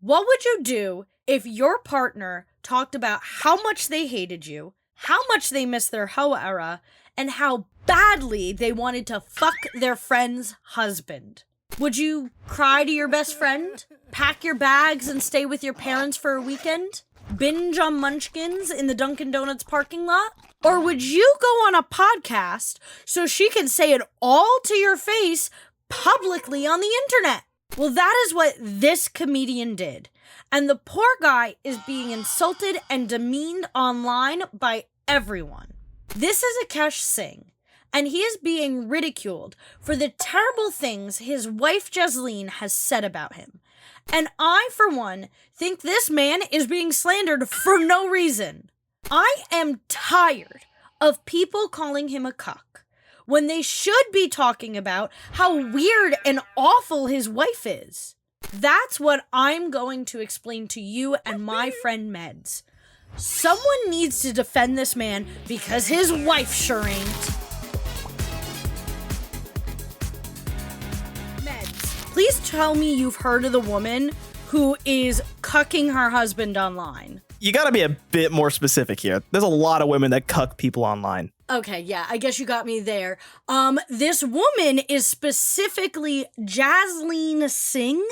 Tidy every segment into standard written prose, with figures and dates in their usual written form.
What would you do if your partner talked about how much they hated you, how much they missed their hoe era, and how badly they wanted to fuck their friend's husband? Would you cry to your best friend? Pack your bags and stay with your parents for a weekend? Binge on Munchkins in the Dunkin' Donuts parking lot? Or would you go on a podcast so she can say it all to your face publicly on the internet? Well, that is what this comedian did. And the poor guy is being insulted and demeaned online by everyone. This is Akaash Singh, and he is being ridiculed for the terrible things his wife Jasleen has said about him. And I, for one, think this man is being slandered for no reason. I am tired of people calling him a cuck when they should be talking about how weird and awful his wife is. That's what I'm going to explain to you and my friend Medz. Someone needs to defend this man because his wife sure ain't. Medz, please tell me you've heard of the woman who is cucking her husband online. You gotta be a bit more specific here. There's a lot of women that cuck people online. Okay, yeah, I guess you got me there. This woman is specifically Jasleen Singh,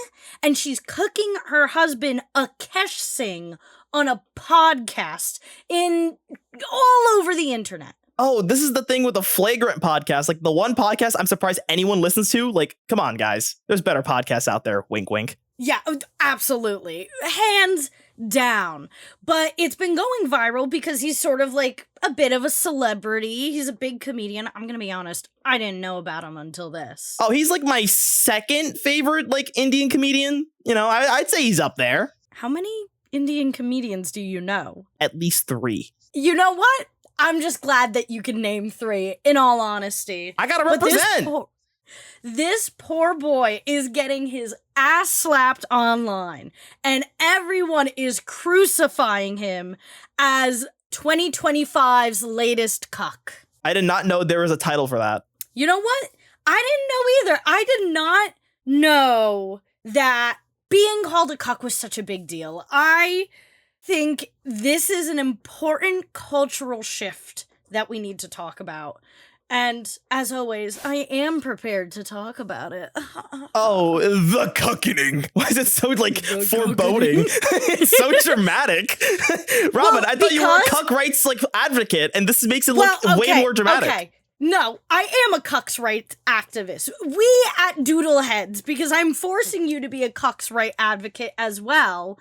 and she's cooking her husband Akaash Singh on a podcast all over the internet. Oh, this is the thing with the flagrant podcast. Like, the one podcast I'm surprised anyone listens to. Like, come on, guys. There's better podcasts out there. Wink, wink. Yeah, absolutely. Hands down. But it's been going viral because he's sort of like a bit of a celebrity. He's a big comedian. I'm gonna be honest, I didn't know about him until this. Oh, he's like my second favorite, like, Indian comedian. You know, I'd say he's up there. How many Indian comedians do you know? At least 3. You know what? I'm just glad that you can name 3, in all honesty. I gotta represent. This poor boy is getting his ass slapped online, and everyone is crucifying him as 2025's latest cuck. I did not know there was a title for that. You know what? I didn't know either. I did not know that being called a cuck was such a big deal. I think this is an important cultural shift that we need to talk about. And as always, I am prepared to talk about it. Oh, the cuckening. Why is it so, like, foreboding? It's so dramatic. Robyn, I thought you were a cuck rights, like, advocate, and this makes it look way more dramatic. Okay. No, I am a cuck's rights activist. We at Doodle Heads, because I'm forcing you to be a cuck's right advocate as well,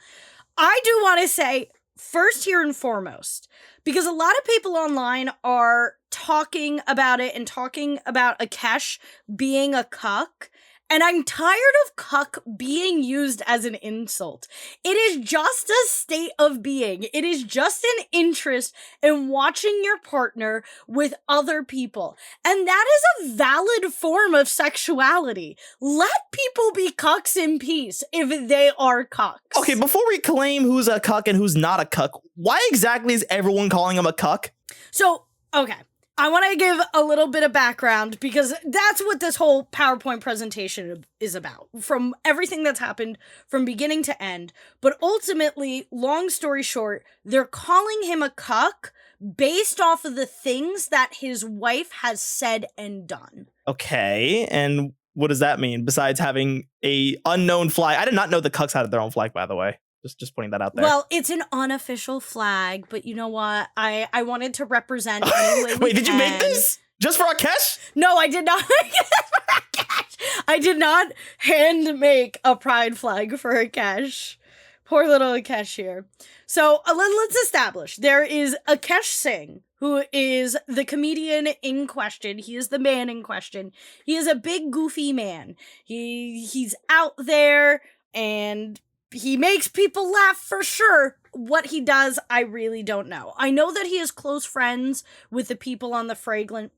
I do want to say, first here and foremost, because a lot of people online are talking about it and talking about Akaash being a cuck, and I'm tired of cuck being used as an insult. It is just a state of being. It is just an interest in watching your partner with other people. And that is a valid form of sexuality. Let people be cucks in peace if they are cucks. Okay, before we claim who's a cuck and who's not a cuck, why exactly is everyone calling him a cuck? So, okay. I want to give a little bit of background because that's what this whole PowerPoint presentation is about, from everything that's happened from beginning to end. But ultimately, long story short, they're calling him a cuck based off of the things that his wife has said and done. Okay, and what does that mean besides having a unknown flag? I did not know the cucks had their own flag, by the way. Just putting that out there. Well, it's an unofficial flag, but you know what? I wanted to represent any way we Wait, did you make this? Just for Akaash? No, I did not make this for Akaash. I did not hand make a pride flag for Akaash. Poor little Akaash here. So let's establish. There is Akaash Singh, who is the comedian in question. He is the man in question. He is a big, goofy man. He's out there, and he makes people laugh for sure. What he does, I really don't know. I know that he is close friends with the people on the fragrant.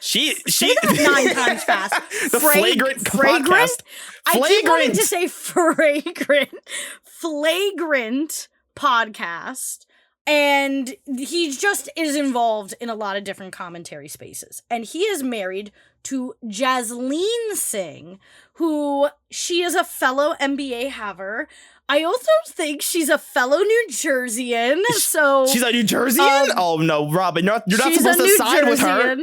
She say that 9 times fast. The flagrant podcast. I keep wanting to say flagrant podcast. And he just is involved in a lot of different commentary spaces. And he is married to Jasleen Singh, who she is a fellow NBA haver. I also think she's a fellow New Jerseyan. So she's a New Jerseyan? Oh no, Robyn, you're not supposed to side with her.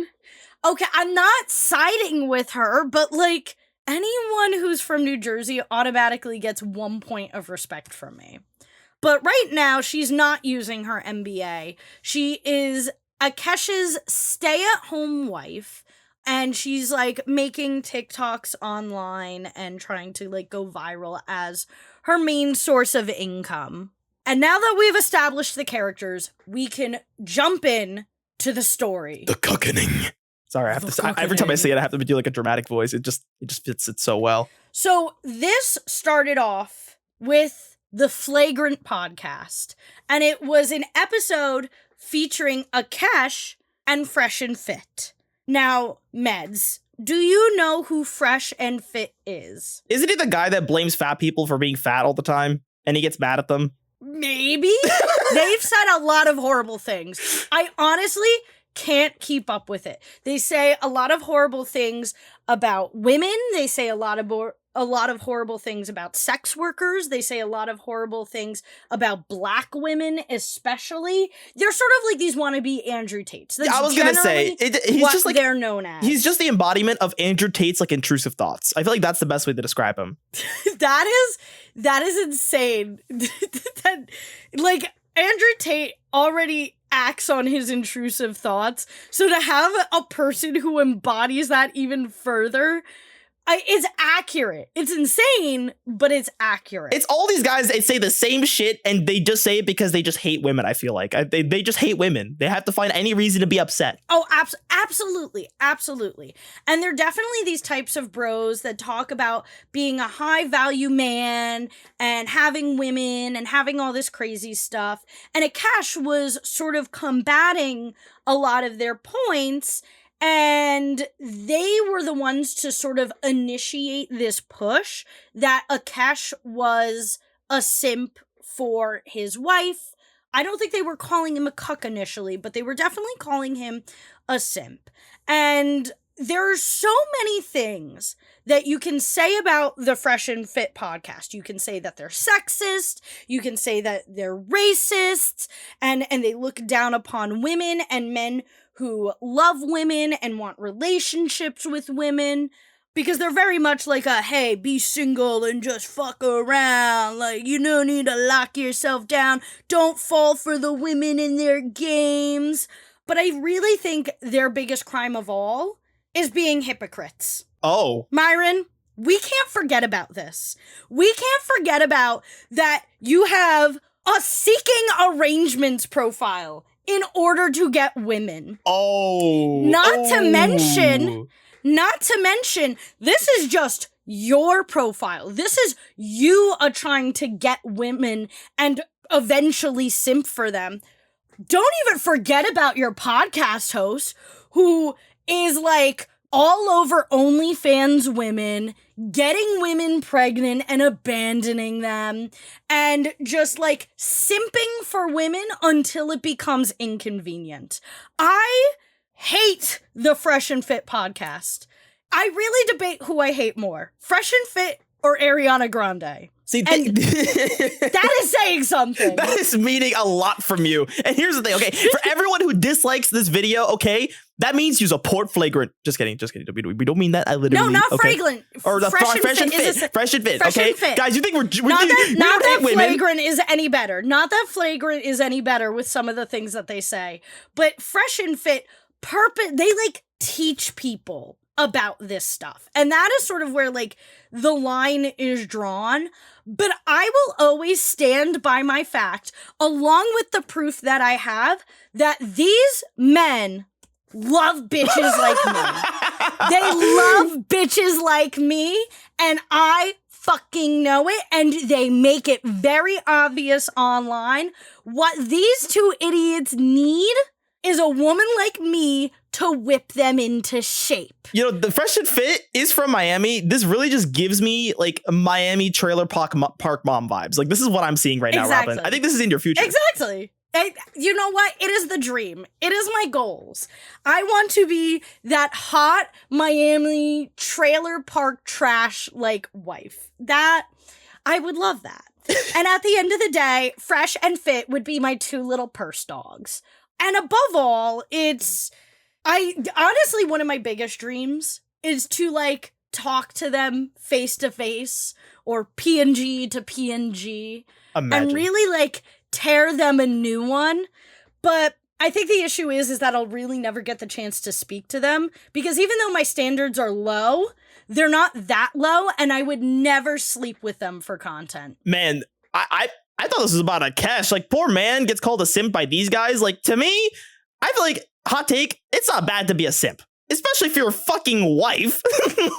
Okay, I'm not siding with her, but like anyone who's from New Jersey automatically gets 1 point of respect from me. But right now, she's not using her MBA. She is Akaash's stay-at-home wife, and she's like making TikToks online and trying to like go viral as her main source of income. And now that we've established the characters, we can jump in to the story. The cookening. Sorry, I have to. Every time I say it, I have to do like a dramatic voice. It just fits it so well. So this started off with the Flagrant podcast, and it was an episode featuring Akaash and Fresh and Fit. Now, Medz, do you know who Fresh and Fit is? Isn't he the guy that blames fat people for being fat all the time, and he gets mad at them? Maybe. They've said a lot of horrible things. I honestly can't keep up with it. They say a lot of horrible things about women. They say a lot of horrible things about sex workers. They say a lot of horrible things about black women, especially. They're sort of like these wannabe Andrew Tates. That's I was gonna say he's what just like they're known as. He's just the embodiment of Andrew Tate's like intrusive thoughts. I feel like that's the best way to describe him. that is insane. That like Andrew Tate already acts on his intrusive thoughts, so to have a person who embodies that even further, it's accurate. It's insane, but it's accurate. It's all these guys, they say the same shit, and they just say it because they just hate women, I feel like. They just hate women. They have to find any reason to be upset. Oh, absolutely. Absolutely. And they're definitely these types of bros that talk about being a high-value man and having women and having all this crazy stuff. And Akaash was sort of combating a lot of their points, and they were the ones to sort of initiate this push that Akaash was a simp for his wife. I don't think they were calling him a cuck initially, but they were definitely calling him a simp. And there are so many things that you can say about the Fresh and Fit podcast. You can say that they're sexist. You can say that they're racists, and they look down upon women and men who love women and want relationships with women, because they're very much like a, hey, be single and just fuck around. Like, you don't need to lock yourself down. Don't fall for the women in their games. But I really think their biggest crime of all is being hypocrites. Oh. Myron, we can't forget about this. We can't forget about that you have a seeking arrangements profile in order to get women. Oh. Not to mention, this is just your profile. This is you trying to get women and eventually simp for them. Don't even forget about your podcast host, who is like all over OnlyFans women, getting women pregnant and abandoning them, and just like simping for women until it becomes inconvenient. I hate the Fresh and Fit podcast. I really debate who I hate more, Fresh and Fit or Ariana Grande. See, that is saying something. That is meaning a lot from you. And here's the thing, okay? For everyone who dislikes this video, okay, that means you support Flagrant. Just kidding. We don't mean that. I literally. No, not okay. Flagrant. Or the Fresh and Fit. Fresh and Fit. Okay, guys, you think we're not that women. Flagrant is any better. Not that Flagrant is any better with some of the things that they say. But Fresh and Fit, they like teach people about this stuff. And that is sort of where like the line is drawn. But I will always stand by my fact, along with the proof that I have, that these men love bitches like me. They love bitches like me, and I fucking know it, and they make it very obvious online. What these two idiots need is a woman like me to whip them into shape. You know, the Fresh and Fit is from Miami. This really just gives me like Miami trailer park mom vibes. Like, this is what I'm seeing right now, Robyn. I think this is in your future. Exactly. You know what? It is the dream. It is my goals. I want to be that hot Miami trailer park trash like wife. That I would love that. And at the end of the day, fresh and fit would be my 2 little purse dogs. And above all, honestly, one of my biggest dreams is to like talk to them face to face or PNG to PNG. Imagine. And really like tear them a new one. But I think the issue is that I'll really never get the chance to speak to them because even though my standards are low, they're not that low, and I would never sleep with them for content. Man, I thought this was about Akaash. Like, poor man gets called a simp by these guys. Like, to me, I feel like, hot take, it's not bad to be a simp. Especially if you're a fucking wife.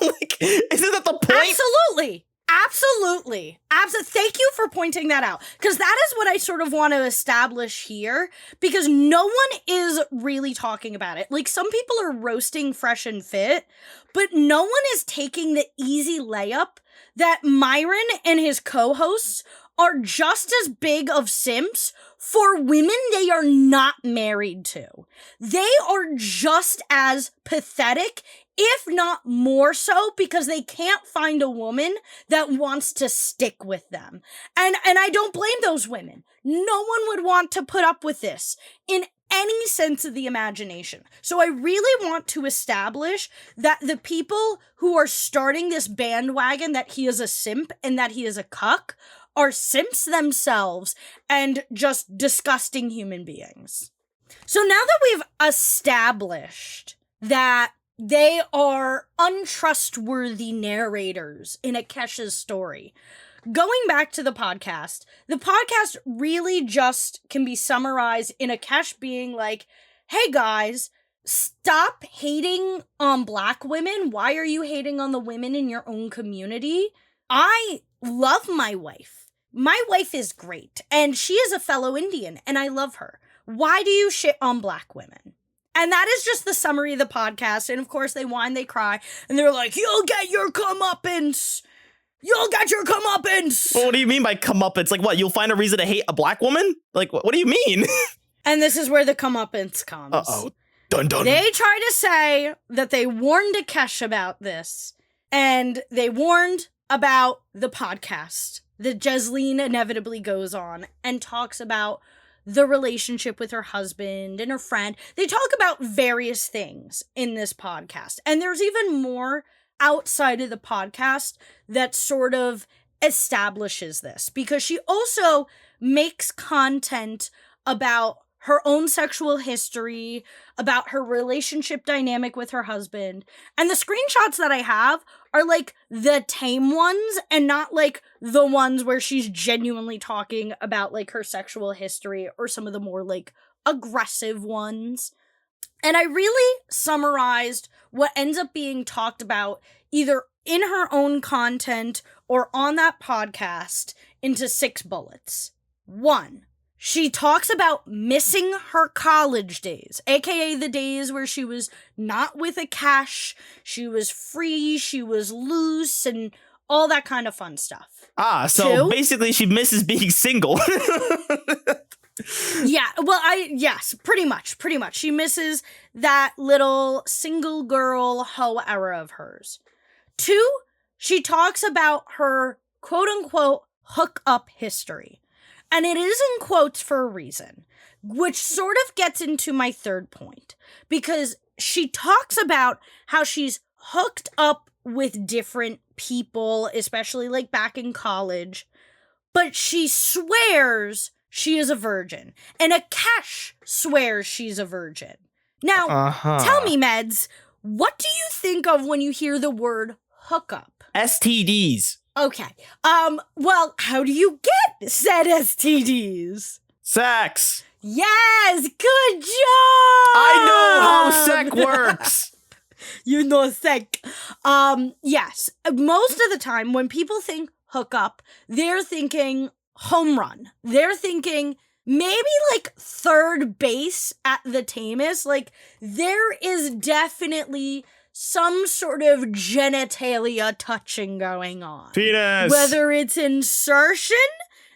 Like, isn't that the point? Absolutely. Absolutely. Thank you for pointing that out. Because that is what I sort of want to establish here. Because no one is really talking about it. Like, some people are roasting Fresh and Fit, but no one is taking the easy layup that Myron and his co-hosts are just as big of simps for women they are not married to. They are just as pathetic, if not more so, because they can't find a woman that wants to stick with them. And I don't blame those women. No one would want to put up with this in any sense of the imagination. So I really want to establish that the people who are starting this bandwagon that he is a simp and that he is a cuck are simps themselves and just disgusting human beings. So now that we've established that they are untrustworthy narrators in Akaash's story, going back to the podcast really just can be summarized in Akaash being like, hey guys, stop hating on Black women. Why are you hating on the women in your own community? I love my wife. My wife is great, and she is a fellow Indian, and I love her. Why do you shit on Black women? And that is just the summary of the podcast, and of course they whine, they cry, and they're like, you'll get your comeuppance! You'll get your comeuppance! Well, what do you mean by comeuppance? Like what, you'll find a reason to hate a Black woman? Like, what do you mean? And this is where the comeuppance comes. Uh-oh. Dun dun. They try to say that they warned Akaash about this, and they warned about the podcast that Jesleen inevitably goes on and talks about the relationship with her husband and her friend. They talk about various things in this podcast. And there's even more outside of the podcast that sort of establishes this, because she also makes content about her own sexual history, about her relationship dynamic with her husband. And the screenshots that I have are like the tame ones and not like the ones where she's genuinely talking about like her sexual history or some of the more like aggressive ones. And I really summarized what ends up being talked about either in her own content or on that podcast into 6 bullets. 1, she talks about missing her college days, aka the days where she was not with Akaash, she was free, she was loose, and all that kind of fun stuff. So 2, basically she misses being single. Yeah, well, yes, pretty much. She misses that little single girl hoe era of hers. 2, she talks about her quote-unquote hook-up history. And it is in quotes for a reason, which sort of gets into my 3rd point, because she talks about how she's hooked up with different people, especially like back in college, but she swears she is a virgin, and Akaash swears she's a virgin. Now, Tell me, Medz, what do you think of when you hear the word hookup? STDs. Okay. Well, how do you get said STDs? Sex. Yes, good job! I know how sex works. You know sex. Yes. Most of the time when people think hookup, they're thinking home run. They're thinking maybe like third base at the tamest. Like, there is definitely some sort of genitalia touching going on. Penis. Whether it's insertion,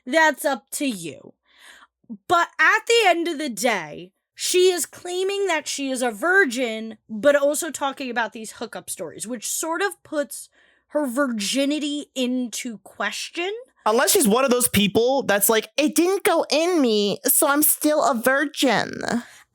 that's up to you. But at the end of the day, she is claiming that she is a virgin, but also talking about these hookup stories, which sort of puts her virginity into question. Unless she's one of those people that's like, it didn't go in me, so I'm still a virgin.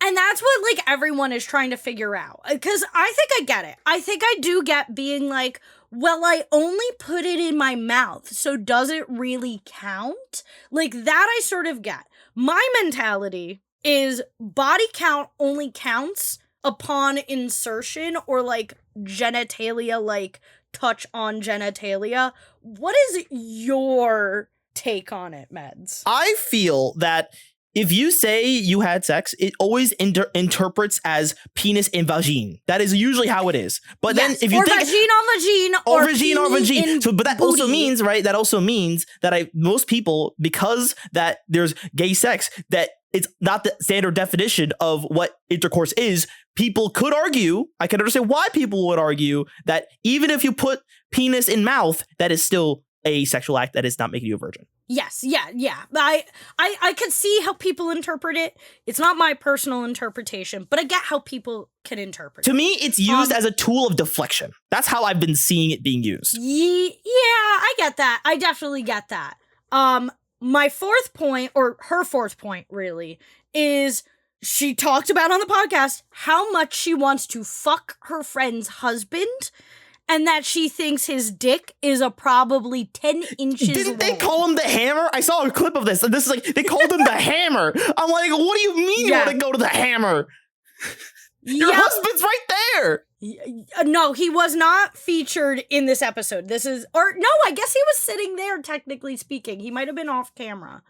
And that's what, like, everyone is trying to figure out. Because I think I get it. I think I do get being like, well, I only put it in my mouth, so does it really count? Like, that I sort of get. My mentality is body count only counts upon insertion or, like, genitalia, like, touch on genitalia. What is your take on it, Medz? I feel that if you say you had sex, it always interprets as penis and vagine. That is usually how it is. But yes, then if you or think vagine on vagine or vagine on vagine. So, but that booty. also means, right? That also means that most people, because that there's gay sex, that it's not the standard definition of what intercourse is. People could argue, I can understand why people would argue that even if you put penis in mouth, that is still a sexual act that is not making you a virgin. Yes, yeah. I could see how people interpret it. It's not my personal interpretation, but I get how people can interpret it. To me, it's used as a tool of deflection. That's how I've been seeing it being used. Yeah, I get that. I definitely get that. My fourth point, or her fourth point, really, is she talked about on the podcast how much she wants to fuck her friend's husband, and that she thinks his dick is a probably 10 inches Didn't long. they call him the Hammer? I saw a clip of this, and this is like, they called him the Hammer. I'm like, what do you mean you want to go to the Hammer? Your husband's right there. No, he was not featured in this episode. I guess he was sitting there, technically speaking. He might have been off camera.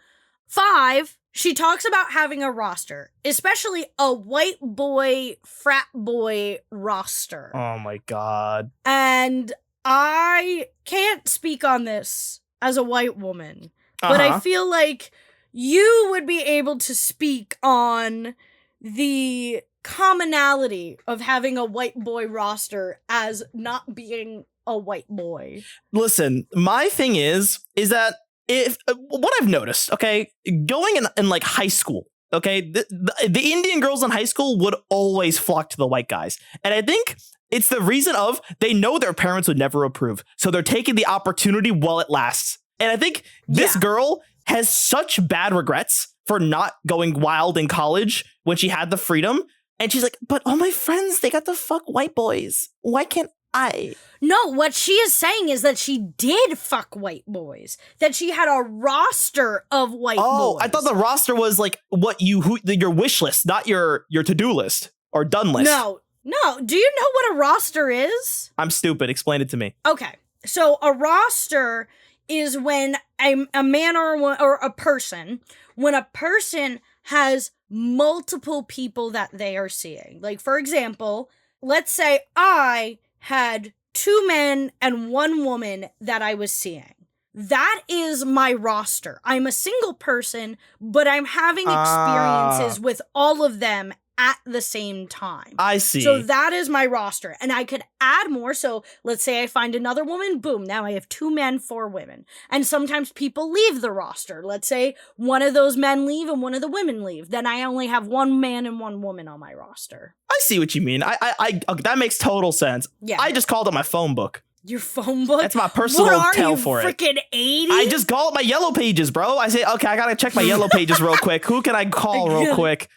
5, she talks about having a roster, especially a white boy, frat boy roster. Oh my God. And I can't speak on this as a white woman, but I feel like you would be able to speak on the commonality of having a white boy roster as not being a white boy. Listen, my thing is that if what I've noticed, okay, going in like high school, okay, the Indian girls in high school would always flock to the white guys. And I think it's the reason of they know their parents would never approve. So they're taking the opportunity while it lasts. And I think this girl has such bad regrets for not going wild in college when she had the freedom. And she's like, but all my friends, they got to fuck white boys. Why can't I? No, what she is saying is that she did fuck white boys. That she had a roster of white boys. Oh, I thought the roster was like your wish list, not your to-do list or done list. No. Do you know what a roster is? I'm stupid. Explain it to me. Okay. So a roster is when a man or a person, when a person has multiple people that they are seeing. Like, for example, let's say I had 2 men and 1 woman that I was seeing. That is my roster. I'm a single person, but I'm having experiences with all of them at the same time. I see. So that is my roster. And I could add more. So let's say I find another woman. Boom. Now I have 2 men, 4 women. And sometimes people leave the roster. Let's say one of those men leave and one of the women leave. Then I only have 1 man and 1 woman on my roster. I see what you mean. I that makes total sense. Yeah. I just called it my phone book. Your phone book? That's my personal tell for it. Freaking 80? I just call it my yellow pages, bro. I say, okay, I gotta check my yellow pages real quick. Who can I call real quick?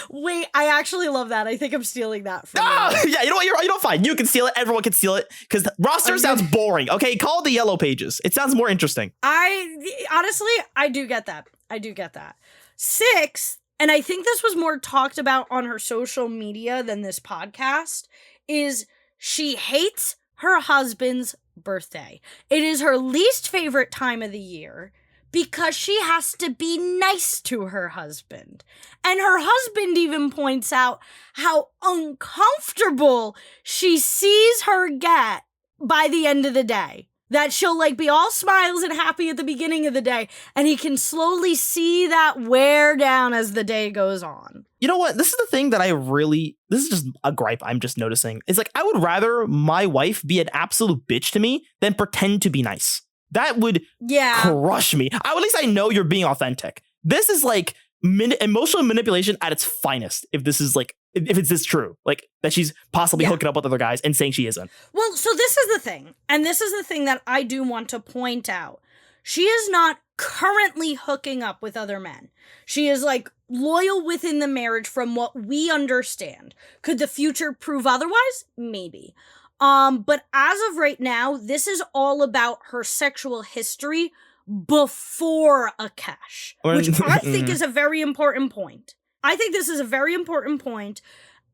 Wait, I actually love that. I think I'm stealing that from you. Yeah, you know what? You're fine. You can steal it. Everyone can steal it. Because roster sounds boring. Okay, call it the yellow pages. It sounds more interesting. Honestly, I do get that. 6, and I think this was more talked about on her social media than this podcast, is she hates her husband's birthday. It is her least favorite time of the year because she has to be nice to her husband. And her husband even points out how uncomfortable she sees her get by the end of the day. That she'll like be all smiles and happy at the beginning of the day, and he can slowly see that wear down as the day goes on. You know what? This is the thing that this is just a gripe I'm just noticing. It's like, I would rather my wife be an absolute bitch to me than pretend to be nice. That would crush me. At least I know you're being authentic. this is like emotional manipulation at its finest. If this is like, if it's this true, like that she's possibly hooking up with other guys and saying she isn't. Well, so this is the thing. And this is the thing that I do want to point out. She is not currently hooking up with other men. She is like loyal within the marriage from what we understand. Could the future prove otherwise? Maybe. But as of right now, this is all about her sexual history before Akaash, which I think is a very important point. I think this is a very important point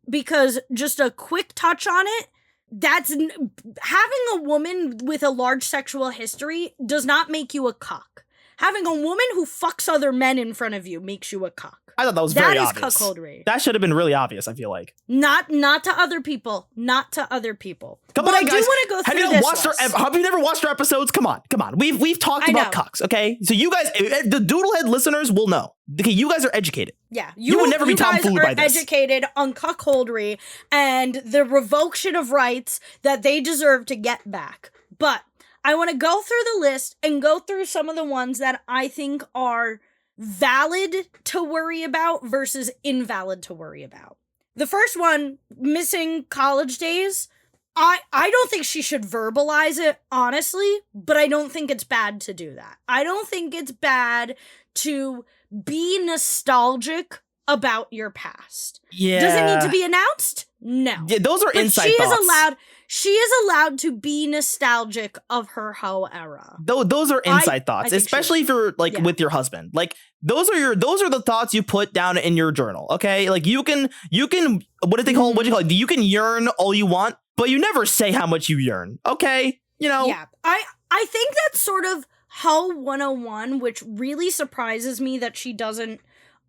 because just a quick touch on it, that's having a woman with a large sexual history does not make you a cock. Having a woman who fucks other men in front of you makes you a cock. I thought that was very obvious. That is cuckoldry. That should have been really obvious, I feel like. Not to other people. Not to other people. Come on, guys. I do want to go through this. Have you never watched our episodes? Come on. We've talked about cocks, okay? So you guys, the Doodle Head listeners will know. Okay, you guys are educated. Yeah. You would never be tomfoolery by this. You guys are educated on cuckoldry and the revocation of rights that they deserve to get back. But I want to go through the list and go through some of the ones that I think are valid to worry about versus invalid to worry about. The first one, missing college days. I don't think she should verbalize it, honestly, but I don't think it's bad to do that. I don't think it's bad to be nostalgic about your past. Yeah. Does it need to be announced? No. Yeah, those are inside thoughts. She is allowed to be nostalgic of her hoe era. Those are inside thoughts, especially if you're like with your husband. Like those are the thoughts you put down in your journal. Okay, like you can what do they call it? What do you call it? You can yearn all you want, but you never say how much you yearn. Okay, you know. Yeah, I think that's sort of hoe 101, which really surprises me that she doesn't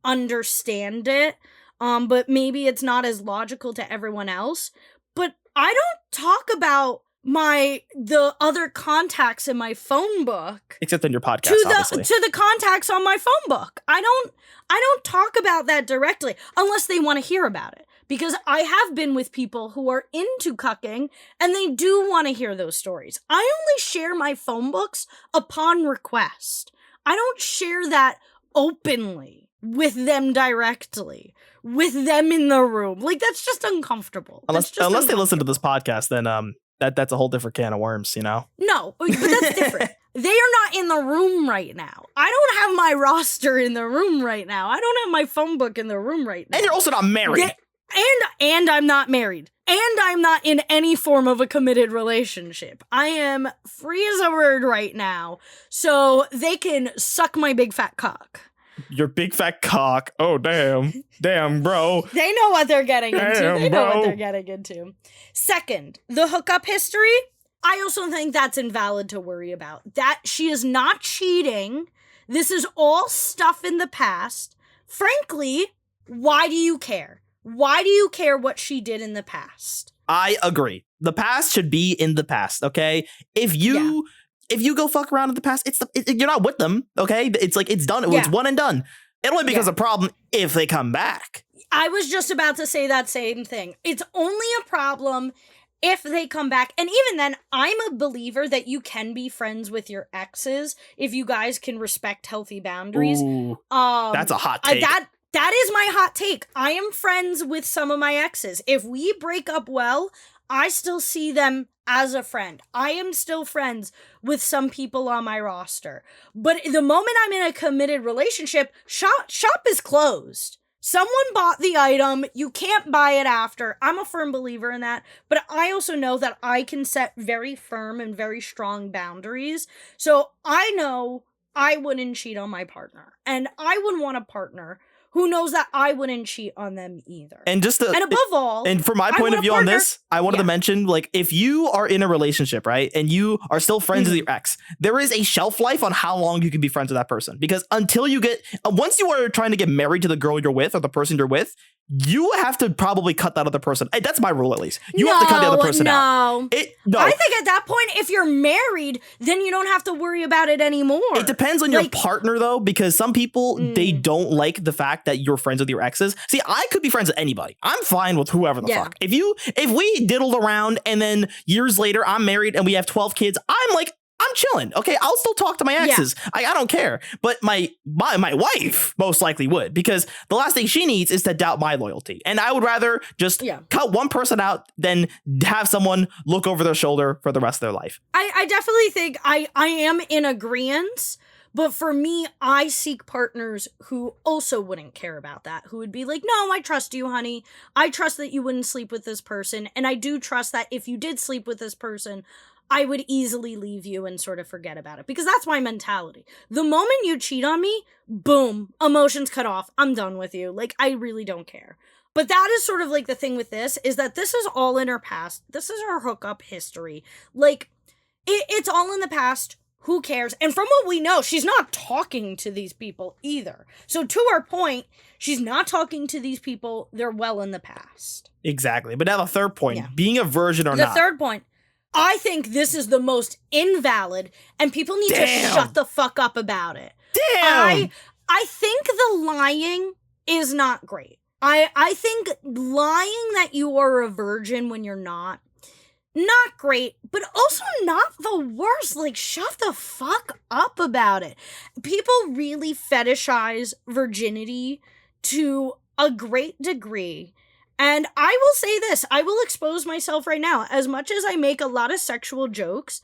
understand it. But maybe it's not as logical to everyone else. But I don't talk about the other contacts in my phone book, except in your podcast, to the contacts on my phone book. I don't talk about that directly unless they want to hear about it, because I have been with people who are into cucking and they do want to hear those stories. I only share my phone books upon request. I don't share that openly with them directly, with them in the room. Like, that's just uncomfortable. Unless they listen to this podcast, then that's a whole different can of worms, you know? No, but that's different. They are not in the room right now. I don't have my roster in the room right now. I don't have my phone book in the room right now. And you're also not married. And I'm not married. And I'm not in any form of a committed relationship. I am free as a bird right now, so they can suck my big fat cock. Your big fat cock. Oh, damn. Damn, bro. They know what they're getting into. They know what they're getting into. Second, the hookup history. I also think that's invalid to worry about. That she is not cheating. This is all stuff in the past. Frankly, why do you care? Why do you care what she did in the past? I agree. The past should be in the past, okay? If you go fuck around in the past, you're not with them, okay? It's like, it's done. It's one and done. It only becomes a problem if they come back. I was just about to say that same thing. It's only a problem if they come back. And even then, I'm a believer that you can be friends with your exes if you guys can respect healthy boundaries. Ooh, that's a hot take. That is my hot take. I am friends with some of my exes. If we break up well, I still see them as a friend. I am still friends with some people on my roster. But the moment I'm in a committed relationship, shop is closed. Someone bought the item. You can't buy it after. I'm a firm believer in that. But I also know that I can set very firm and very strong boundaries. So I know I wouldn't cheat on my partner. And I wouldn't want a partner who knows that I wouldn't cheat on them either. And above all, and from my point of view on this, I wanted to mention, like, if you are in a relationship, right, and you are still friends with your ex, there is a shelf life on how long you can be friends with that person. Because once you are trying to get married to the girl you're with or the person you're with, you have to probably cut that other person. That's my rule, at least. You have to cut the other person out. No. I think at that point, if you're married, then you don't have to worry about it anymore. It depends on your partner, though, because some people, they don't like the fact that you're friends with your exes. See, I could be friends with anybody. I'm fine with whoever the fuck. If we diddled around and then years later I'm married and we have 12 kids, I'm like, I'm chilling. Okay, I'll still talk to my exes. I don't care. But my wife most likely would, because the last thing she needs is to doubt my loyalty. And I would rather just cut one person out than have someone look over their shoulder for the rest of their life. I definitely think I am in agreement. But for me, I seek partners who also wouldn't care about that, who would be like, no, I trust you, honey. I trust that you wouldn't sleep with this person. And I do trust that if you did sleep with this person, I would easily leave you and sort of forget about it, because that's my mentality. The moment you cheat on me, boom, emotions cut off. I'm done with you. Like, I really don't care. But that is sort of like the thing with this, is that this is all in her past. This is her hookup history. Like, it's all in the past. Who cares? And from what we know, she's not talking to these people either. So to our point, she's not talking to these people. They're well in the past. Exactly. But now the third point, being a virgin or not. The third point. I think this is the most invalid, and people need to shut the fuck up about it. Damn! I think the lying is not great. I think lying that you are a virgin when you're not great, but also not the worst. Like, shut the fuck up about it. People really fetishize virginity to a great degree. And I will say this, I will expose myself right now. As much as I make a lot of sexual jokes,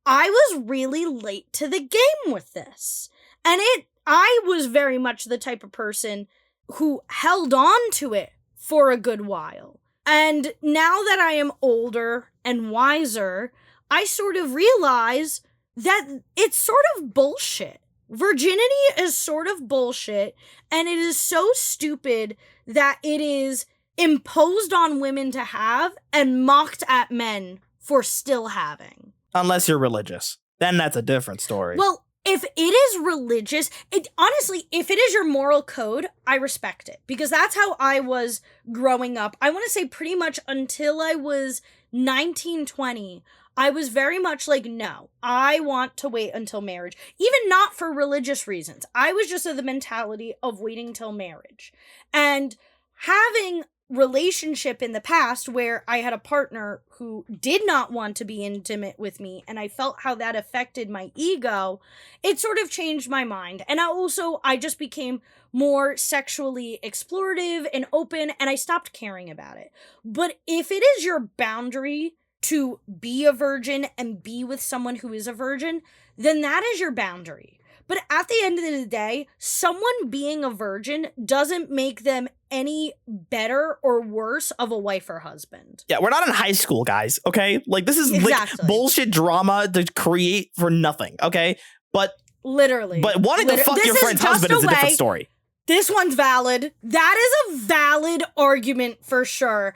I was really late to the game with this. And I was very much the type of person who held on to it for a good while. And now that I am older and wiser, I sort of realize that it's sort of bullshit. Virginity is sort of bullshit, and it is so stupid that it is imposed on women to have and mocked at men for still having. Unless you're religious. Then that's a different story. Well, if it is religious, honestly, if it is your moral code, I respect it. Because that's how I was growing up. I want to say pretty much until I was 19, 20, I was very much like, no, I want to wait until marriage. Even not for religious reasons. I was just of the mentality of waiting till marriage. And having relationship in the past where I had a partner who did not want to be intimate with me, and I felt how that affected my ego, it sort of changed my mind. And I just became more sexually explorative and open, and I stopped caring about it. But if it is your boundary to be a virgin and be with someone who is a virgin, then that is your boundary. But at the end of the day, someone being a virgin doesn't make them any better or worse of a wife or husband. Yeah, we're not in high school, guys, okay? Like, this is like bullshit drama to create for nothing, okay? But literally. But wanting to fuck your friend's husband is a different story. This one's valid. That is a valid argument for sure.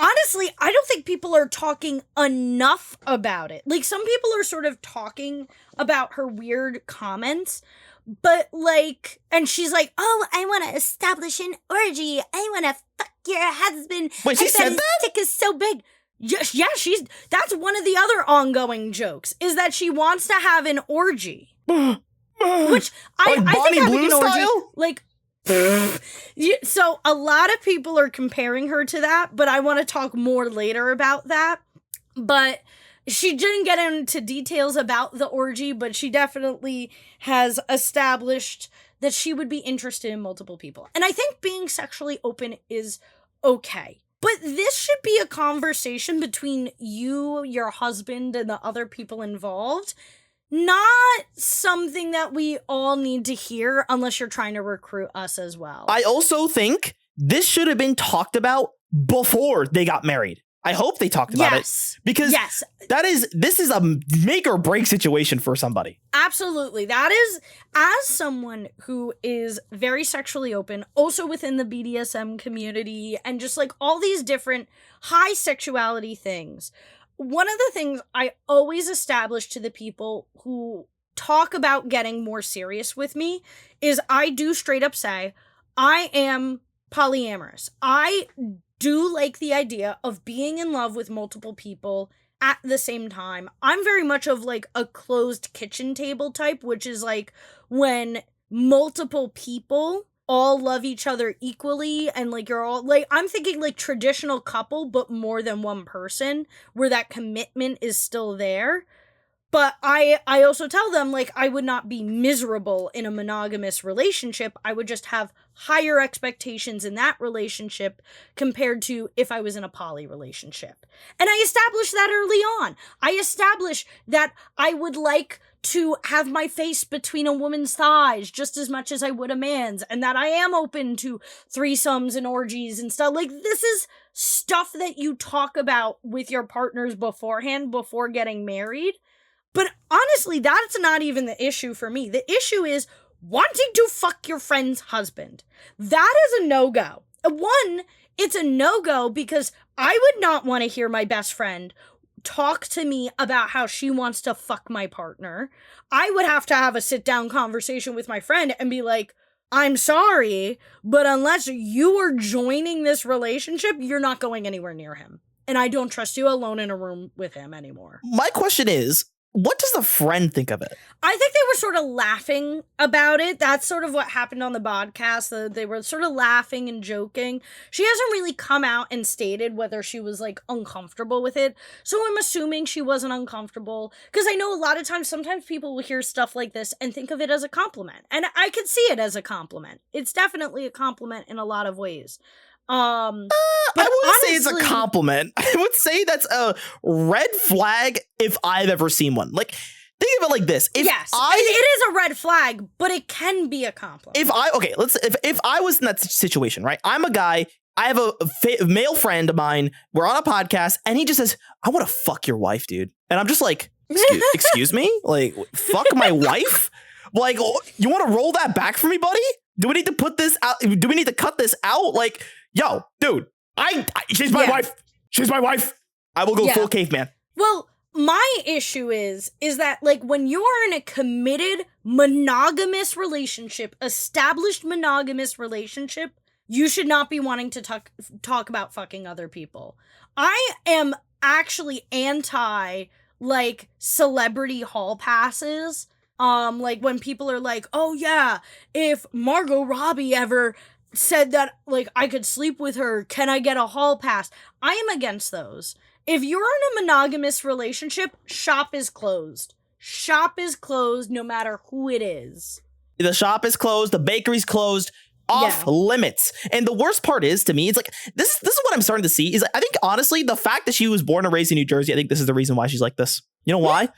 Honestly, I don't think people are talking enough about it. Like, some people are sort of talking about her weird comments, but like, and she's like, oh, I want to establish an orgy. I want to fuck your husband. Wait, she said his that? Dick is so big. Yeah, that's one of the other ongoing jokes, is that she wants to have an orgy. Which I think having an orgy, like, so a lot of people are comparing her to that, but I want to talk more later about that. But she didn't get into details about the orgy, but she definitely has established that she would be interested in multiple people. And I think being sexually open is okay. But this should be a conversation between you, your husband, and the other people involved. Not something that we all need to hear unless you're trying to recruit us as well. I also think this should have been talked about before they got married. I hope they talked about it, because this is a make or break situation for somebody. Absolutely. That is, as someone who is very sexually open, also within the BDSM community, and just like all these different high sexuality things. One of the things I always establish to the people who talk about getting more serious with me is I do straight up say, I am polyamorous. I do like the idea of being in love with multiple people at the same time. I'm very much of like a closed kitchen table type, which is like when multiple people all love each other equally, and like you're all like, I'm thinking like traditional couple, but more than one person, where that commitment is still there. But I also tell them, like, I would not be miserable in a monogamous relationship. I would just have higher expectations in that relationship compared to if I was in a poly relationship. And I established that early on. I established that I would like to have my face between a woman's thighs just as much as I would a man's, and that I am open to threesomes and orgies and stuff. Like, this is stuff that you talk about with your partners beforehand, before getting married. But honestly, that's not even the issue for me. The issue is wanting to fuck your friend's husband. That is a no-go. One, it's a no-go because I would not want to hear my best friend talk to me about how she wants to fuck my partner. I would have to have a sit-down conversation with my friend and be like, I'm sorry, but unless you are joining this relationship, you're not going anywhere near him. And I don't trust you alone in a room with him anymore. My question is, what does the friend think of it? I think they were sort of laughing about it. That's sort of what happened on the podcast. They were sort of laughing and joking. She hasn't really come out and stated whether she was, like, uncomfortable with it. So I'm assuming she wasn't uncomfortable. Because I know a lot of times, sometimes people will hear stuff like this and think of it as a compliment. And I could see it as a compliment. It's definitely a compliment in a lot of ways. I wouldn't say it's a compliment. I would say that's a red flag if I've ever seen one. Like, think of it like this. It is a red flag, but it can be a compliment. If I was in that situation, right? I'm a guy. I have a male friend of mine. We're on a podcast, and he just says, "I want to fuck your wife, dude." And I'm just like, "Excuse me? Like, fuck my wife? Like, you want to roll that back for me, buddy? Do we need to put this out? Do we need to cut this out? Like." Yo, dude, she's my wife. She's my wife. I will go full caveman. Well, my issue is that, like, when you are in a committed monogamous relationship, established monogamous relationship, you should not be wanting to talk about fucking other people. I am actually anti, like, celebrity hall passes. Like, when people are like, oh yeah, if Margot Robbie ever said that, like, I could sleep with her, can I get a hall pass? I am against those. If you're in a monogamous relationship, shop is closed. Shop is closed no matter who it is. The shop is closed, the bakery's closed, off limits. And the worst part is, to me, it's like, this is what I'm starting to see, is I think, honestly, the fact that she was born and raised in New Jersey, I think this is the reason why she's like this. You know why?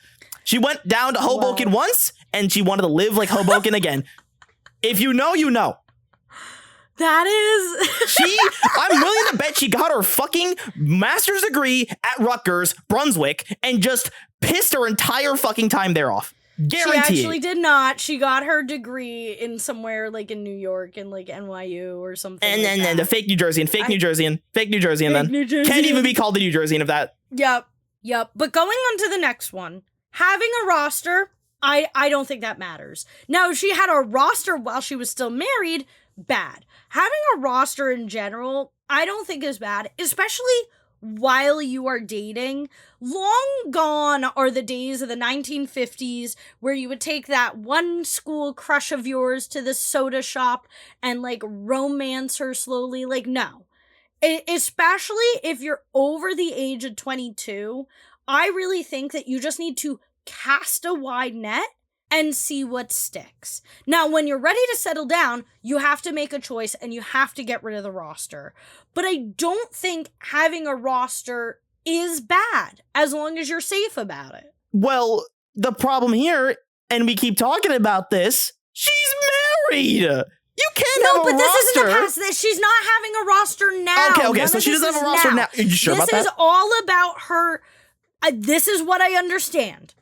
She went down to Hoboken once, and she wanted to live like Hoboken again. If you know, you know. That is... I'm willing to bet she got her fucking master's degree at Rutgers, Brunswick, and just pissed her entire fucking time there off. Guaranteed. She actually did not. She got her degree in somewhere, like, in New York, in, like, NYU or something. And then the fake New Jersey and fake New Jersey and fake New Jersey and then can't even be called the New Jersey of that. Yep. But going on to the next one, having a roster, I don't think that matters. Now, if she had a roster while she was still married, bad. Having a roster in general, I don't think is bad, especially while you are dating. Long gone are the days of the 1950s where you would take that one school crush of yours to the soda shop and, like, romance her slowly. Like, no. Especially if you're over the age of 22, I really think that you just need to cast a wide net and see what sticks. Now, when you're ready to settle down, you have to make a choice and you have to get rid of the roster. But I don't think having a roster is bad as long as you're safe about it. Well, the problem here, and we keep talking about this, she's married. You can't have a roster. No, but this isn't the past. She's not having a roster now. Okay, so she doesn't have a roster now. Are you sure about that? This is all about her. This is what I understand.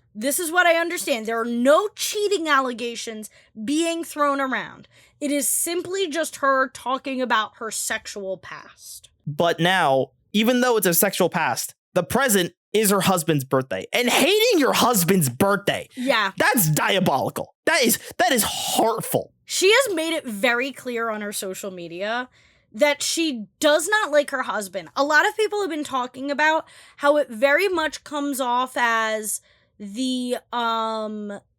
There are no cheating allegations being thrown around. It is simply just her talking about her sexual past. But now, even though it's a sexual past, the present is her husband's birthday. And hating your husband's birthday. Yeah. That's diabolical. That is hurtful. She has made it very clear on her social media that she does not like her husband. A lot of people have been talking about how it very much comes off as the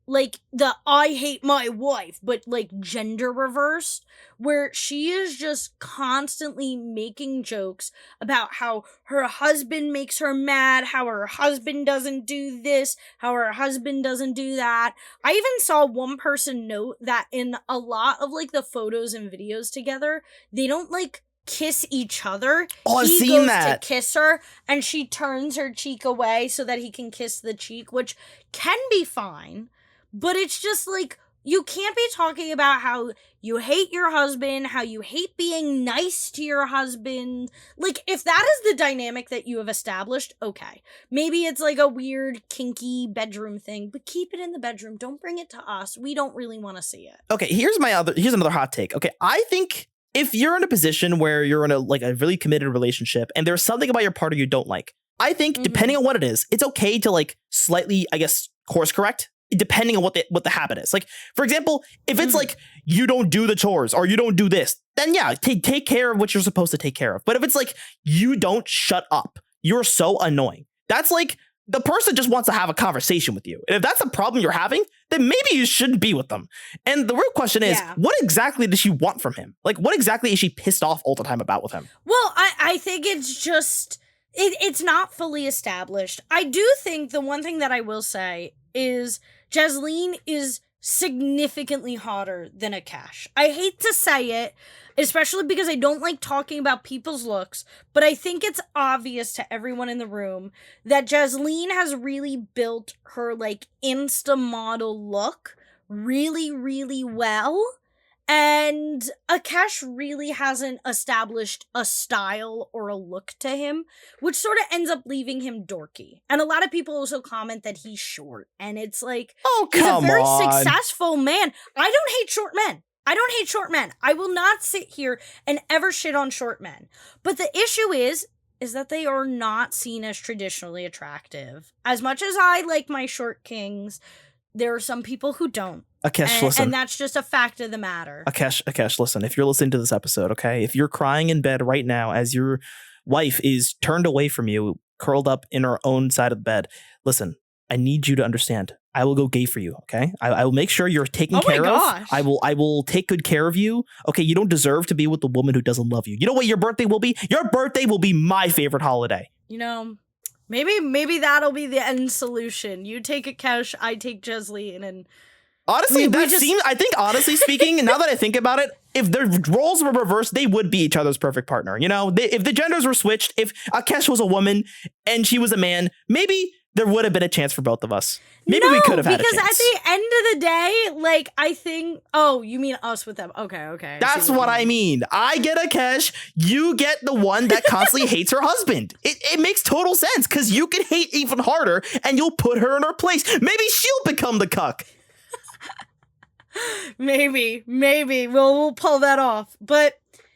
like the I hate my wife, but like gender reversed, where she is just constantly making jokes about how her husband makes her mad, how her husband doesn't do this, how her husband doesn't do that. I even saw one person note that in a lot of like the photos and videos together, they don't like kiss each other. Oh, I've seen goes that. to kiss her and she turns her cheek away so that he can kiss the cheek, which can be fine. But it's just like, you can't be talking about how you hate your husband, how you hate being nice to your husband. Like, if that is the dynamic that you have established, okay. Maybe it's like a weird, kinky bedroom thing, but keep it in the bedroom. Don't bring it to us. We don't really want to see it. Okay, here's another hot take. Okay, I think if you're in a position where you're in a really committed relationship and there's something about your partner you don't like, I think depending on what it is, it's okay to like slightly, I guess, course correct, depending on what the habit is. Like, for example, if it's like you don't do the chores or you don't do this, then yeah, take care of what you're supposed to take care of. But if it's like you don't shut up, you're so annoying, that's like the person just wants to have a conversation with you. And if that's the problem you're having, then maybe you shouldn't be with them. And the real question is, what exactly does she want from him? Like, what exactly is she pissed off all the time about with him? Well, I think it's just, it's not fully established. I do think the one thing that I will say is Jasleen is significantly hotter than Akaash. I hate to say it, especially because I don't like talking about people's looks, but I think it's obvious to everyone in the room that Jasleen has really built her, like, Insta model look really, really well. And Akaash really hasn't established a style or a look to him, which sort of ends up leaving him dorky. And a lot of people also comment that he's short. And it's like, he's a very successful man. I don't hate short men. I will not sit here and ever shit on short men. But the issue is that they are not seen as traditionally attractive. As much as I like my short kings, there are some people who don't. Akaash, listen. And that's just a fact of the matter. Akaash, listen. If you're listening to this episode, okay? If you're crying in bed right now as your wife is turned away from you, curled up in her own side of the bed, listen, I need you to understand. I will go gay for you, okay? I will make sure you're taken care of. I will take good care of you. Okay, you don't deserve to be with a woman who doesn't love you. You know what your birthday will be? Your birthday will be my favorite holiday. You know, maybe that'll be the end solution. You take Akaash, I take Jasleen, and honestly, I think honestly speaking, now that I think about it, if their roles were reversed, they would be each other's perfect partner. You know, if the genders were switched, if Akaash was a woman and she was a man, maybe there would have been a chance for both of us. Maybe we could have had a chance. Because at the end of the day, like, I think, oh, you mean us with them. Okay. That's what I mean. I get Akaash, you get the one that constantly hates her husband. It makes total sense because you can hate even harder and you'll put her in her place. Maybe she'll become the cuck. Maybe we'll pull that off. But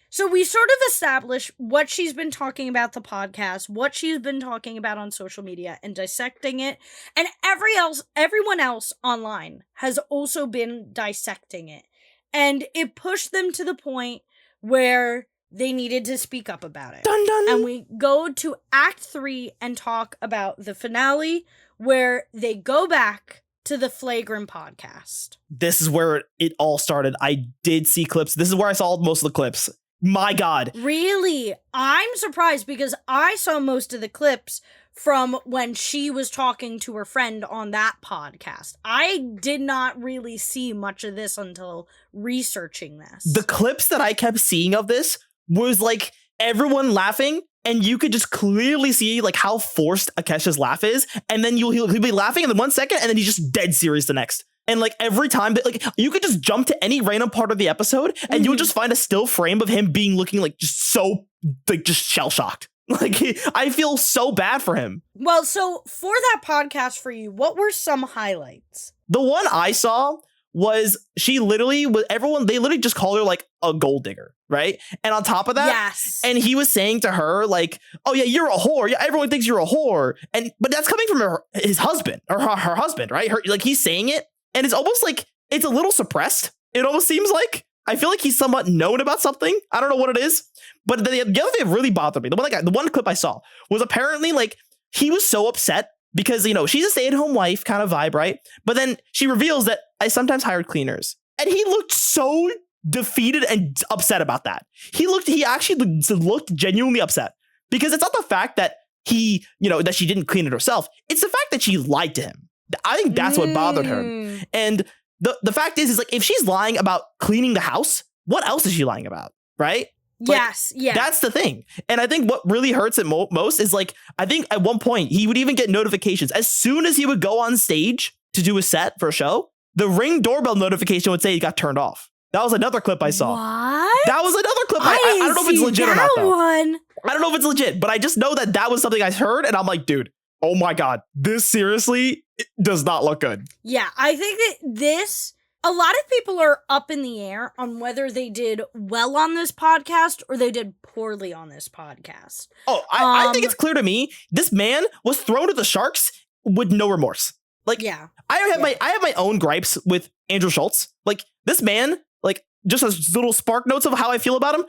so we sort of established what she's been talking about the podcast, what she's been talking about on social media and dissecting it. And everyone else online has also been dissecting it. And it pushed them to the point where they needed to speak up about it. Dun, dun. And we go to Act 3 and talk about the finale where they go back to the Flagrant podcast. This is where it all started. I did see clips. This is where I saw most of the clips. My God. Really? I'm surprised because I saw most of the clips from when she was talking to her friend on that podcast. I did not really see much of this until researching this. The clips that I kept seeing of this was like everyone laughing, and you could just clearly see like how forced Akaash's laugh is, and then he'll be laughing in the 1 second, and then he's just dead serious the next. And like every time that like you could just jump to any random part of the episode, and you'll just find a still frame of him looking like just so like just shell shocked. Like I feel so bad for him. Well, so for that podcast for you, what were some highlights? The one I saw was they literally just called her like a gold digger, right? And on top of that, yes. And he was saying to her like, "Oh yeah, you're a whore. Yeah, everyone thinks you're a whore." But that's coming from his husband or her husband, right? Like he's saying it, and it's almost like it's a little suppressed. It almost seems like I feel like he's somewhat known about something. I don't know what it is, but the other thing that really bothered me, the one clip I saw was apparently like he was so upset because, you know, she's a stay-at-home wife kind of vibe, right? But then she reveals that I sometimes hired cleaners. And he looked so defeated and upset about that. He actually looked genuinely upset, because it's not the fact that that she didn't clean it herself. It's the fact that she lied to him. I think that's what bothered her. And the fact is like, if she's lying about cleaning the house, what else is she lying about? Right? Like, yes. Yeah. That's the thing. And I think what really hurts it most is like, I think at one point he would even get notifications. As soon as he would go on stage to do a set for a show, the Ring doorbell notification would say he got turned off. That was another clip I saw. What? That was another clip. I don't know if it's legit or not, though. One. I don't know if it's legit, but I just know that was something I heard, and I'm like, dude, oh my God, this seriously does not look good. Yeah, I think that a lot of people are up in the air on whether they did well on this podcast or they did poorly on this podcast. Oh, I think it's clear to me, this man was thrown to the sharks with no remorse. Like, yeah. I have my own gripes with Andrew Schultz. Like, this man, like, just as little spark notes of how I feel about him,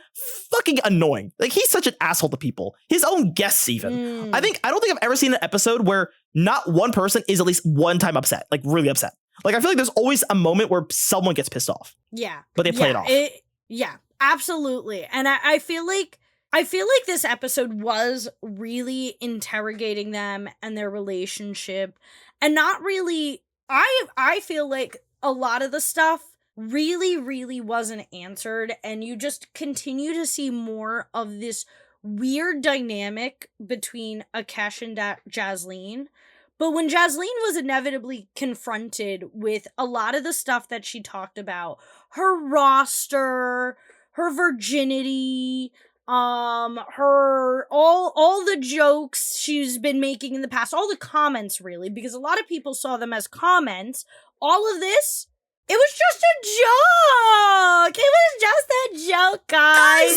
fucking annoying. Like, he's such an asshole to people. His own guests, even. I don't think I've ever seen an episode where not one person is at least one time upset, like really upset. Like, I feel like there's always a moment where someone gets pissed off. Yeah. But they play it off. Yeah, absolutely. And I feel like this episode was really interrogating them and their relationship, and not really. I feel like a lot of the stuff really, really wasn't answered, and you just continue to see more of this weird dynamic between Akaash and Jasleen. But when Jasleen was inevitably confronted with a lot of the stuff that she talked about, her roster, her virginity, her all the jokes she's been making in the past, all the comments really, because a lot of people saw them as comments, all of this, it was just a joke. It was just a joke, guys.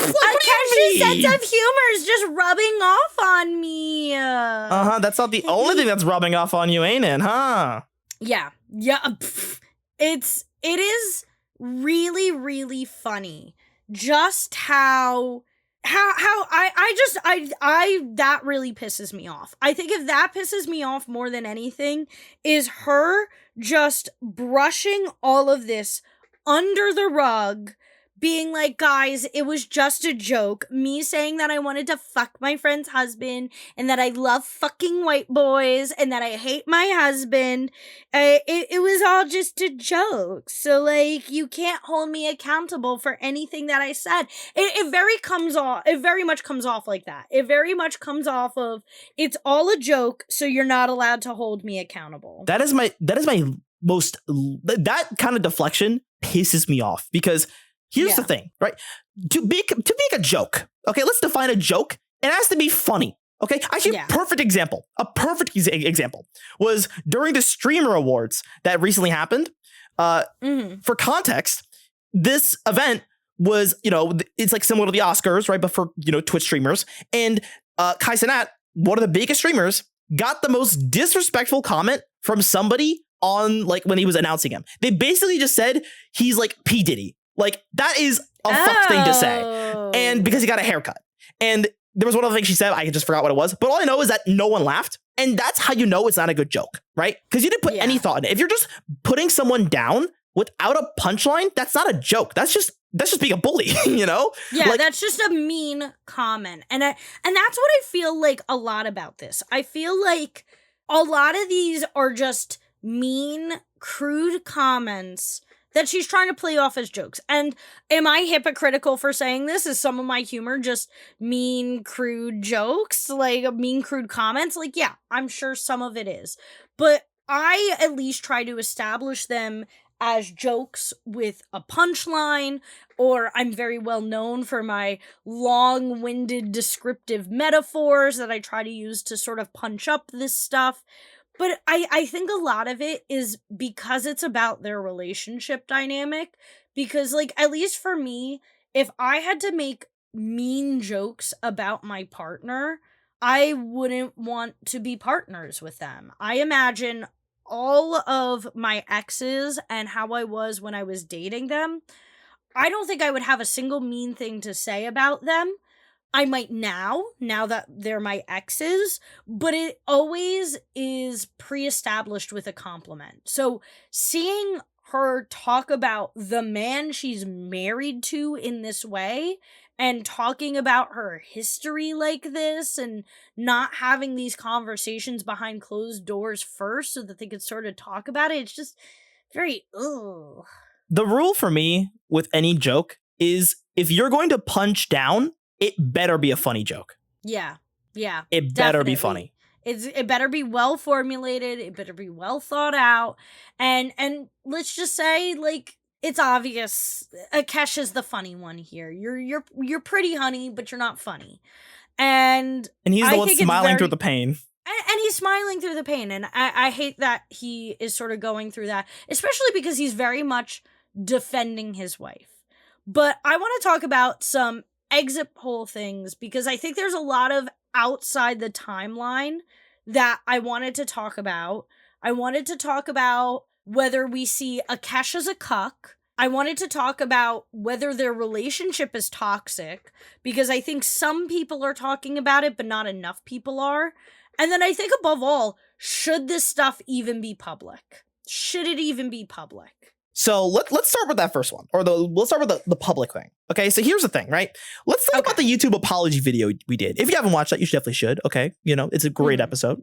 Akash's sense of humor is just rubbing off on me. That's not the only thing that's rubbing off on you, ain't it, huh? Yeah. It is really, really funny just how that really pisses me off. I think if that pisses me off more than anything is her just brushing all of this under the rug, being like, guys, it was just a joke. Me saying that I wanted to fuck my friend's husband and that I love fucking white boys and that I hate my husband. It was all just a joke. So, like, you can't hold me accountable for anything that I said. It very much comes off like that. It very much comes off of, it's all a joke, so you're not allowed to hold me accountable. That is my most, that kind of deflection pisses me off, because here's the thing, right? To make a joke, okay, let's define a joke. It has to be funny, okay? Actually, a perfect example was during the Streamer Awards that recently happened. For context, this event was, it's like similar to the Oscars, right? But for, Twitch streamers. And Kai Cenat, one of the biggest streamers, got the most disrespectful comment from somebody on, like, when he was announcing him. They basically just said he's like P. Diddy. Like, that is a fuck thing to say. And because he got a haircut. And there was one other thing she said, I just forgot what it was. But all I know is that no one laughed. And that's how you know it's not a good joke, right? Because you didn't put any thought in it. If you're just putting someone down without a punchline, that's not a joke. That's just being a bully, Yeah, like, that's just a mean comment. And that's what I feel like a lot about this. I feel like a lot of these are just mean, crude comments that she's trying to play off as jokes. And am I hypocritical for saying this? Is some of my humor just mean, crude jokes? Like, mean, crude comments? Like, yeah, I'm sure some of it is. But I at least try to establish them as jokes with a punchline, or I'm very well known for my long-winded descriptive metaphors that I try to use to sort of punch up this stuff. But I think a lot of it is because it's about their relationship dynamic. Because, like, at least for me, if I had to make mean jokes about my partner, I wouldn't want to be partners with them. I imagine all of my exes and how I was when I was dating them. I don't think I would have a single mean thing to say about them. I might now that they're my exes, but it always is pre-established with a compliment. So seeing her talk about the man she's married to in this way and talking about her history like this and not having these conversations behind closed doors first so that they could sort of talk about it, it's just very, ugh. The rule for me with any joke is if you're going to punch down, it better be a funny joke. Yeah. It better be funny. It better be well formulated. It better be well thought out. And let's just say, like, it's obvious. Akaash is the funny one here. You're pretty, honey, but you're not funny. And he's the one smiling through the pain. And he's smiling through the pain. And I hate that he is sort of going through that, especially because he's very much defending his wife. But I want to talk about some exit poll things because I think there's a lot of outside the timeline that I wanted to talk about. I wanted to talk about whether we see Akaash as a cuck. I wanted to talk about whether their relationship is toxic because I think some people are talking about it, but not enough people are. And then I think above all, should this stuff even be public? Should it even be public? So let's start with that first one, or let's start with the public thing. Okay, so here's the thing, right? Let's talk about the YouTube apology video we did. If you haven't watched that, you definitely should. Okay, it's a great episode,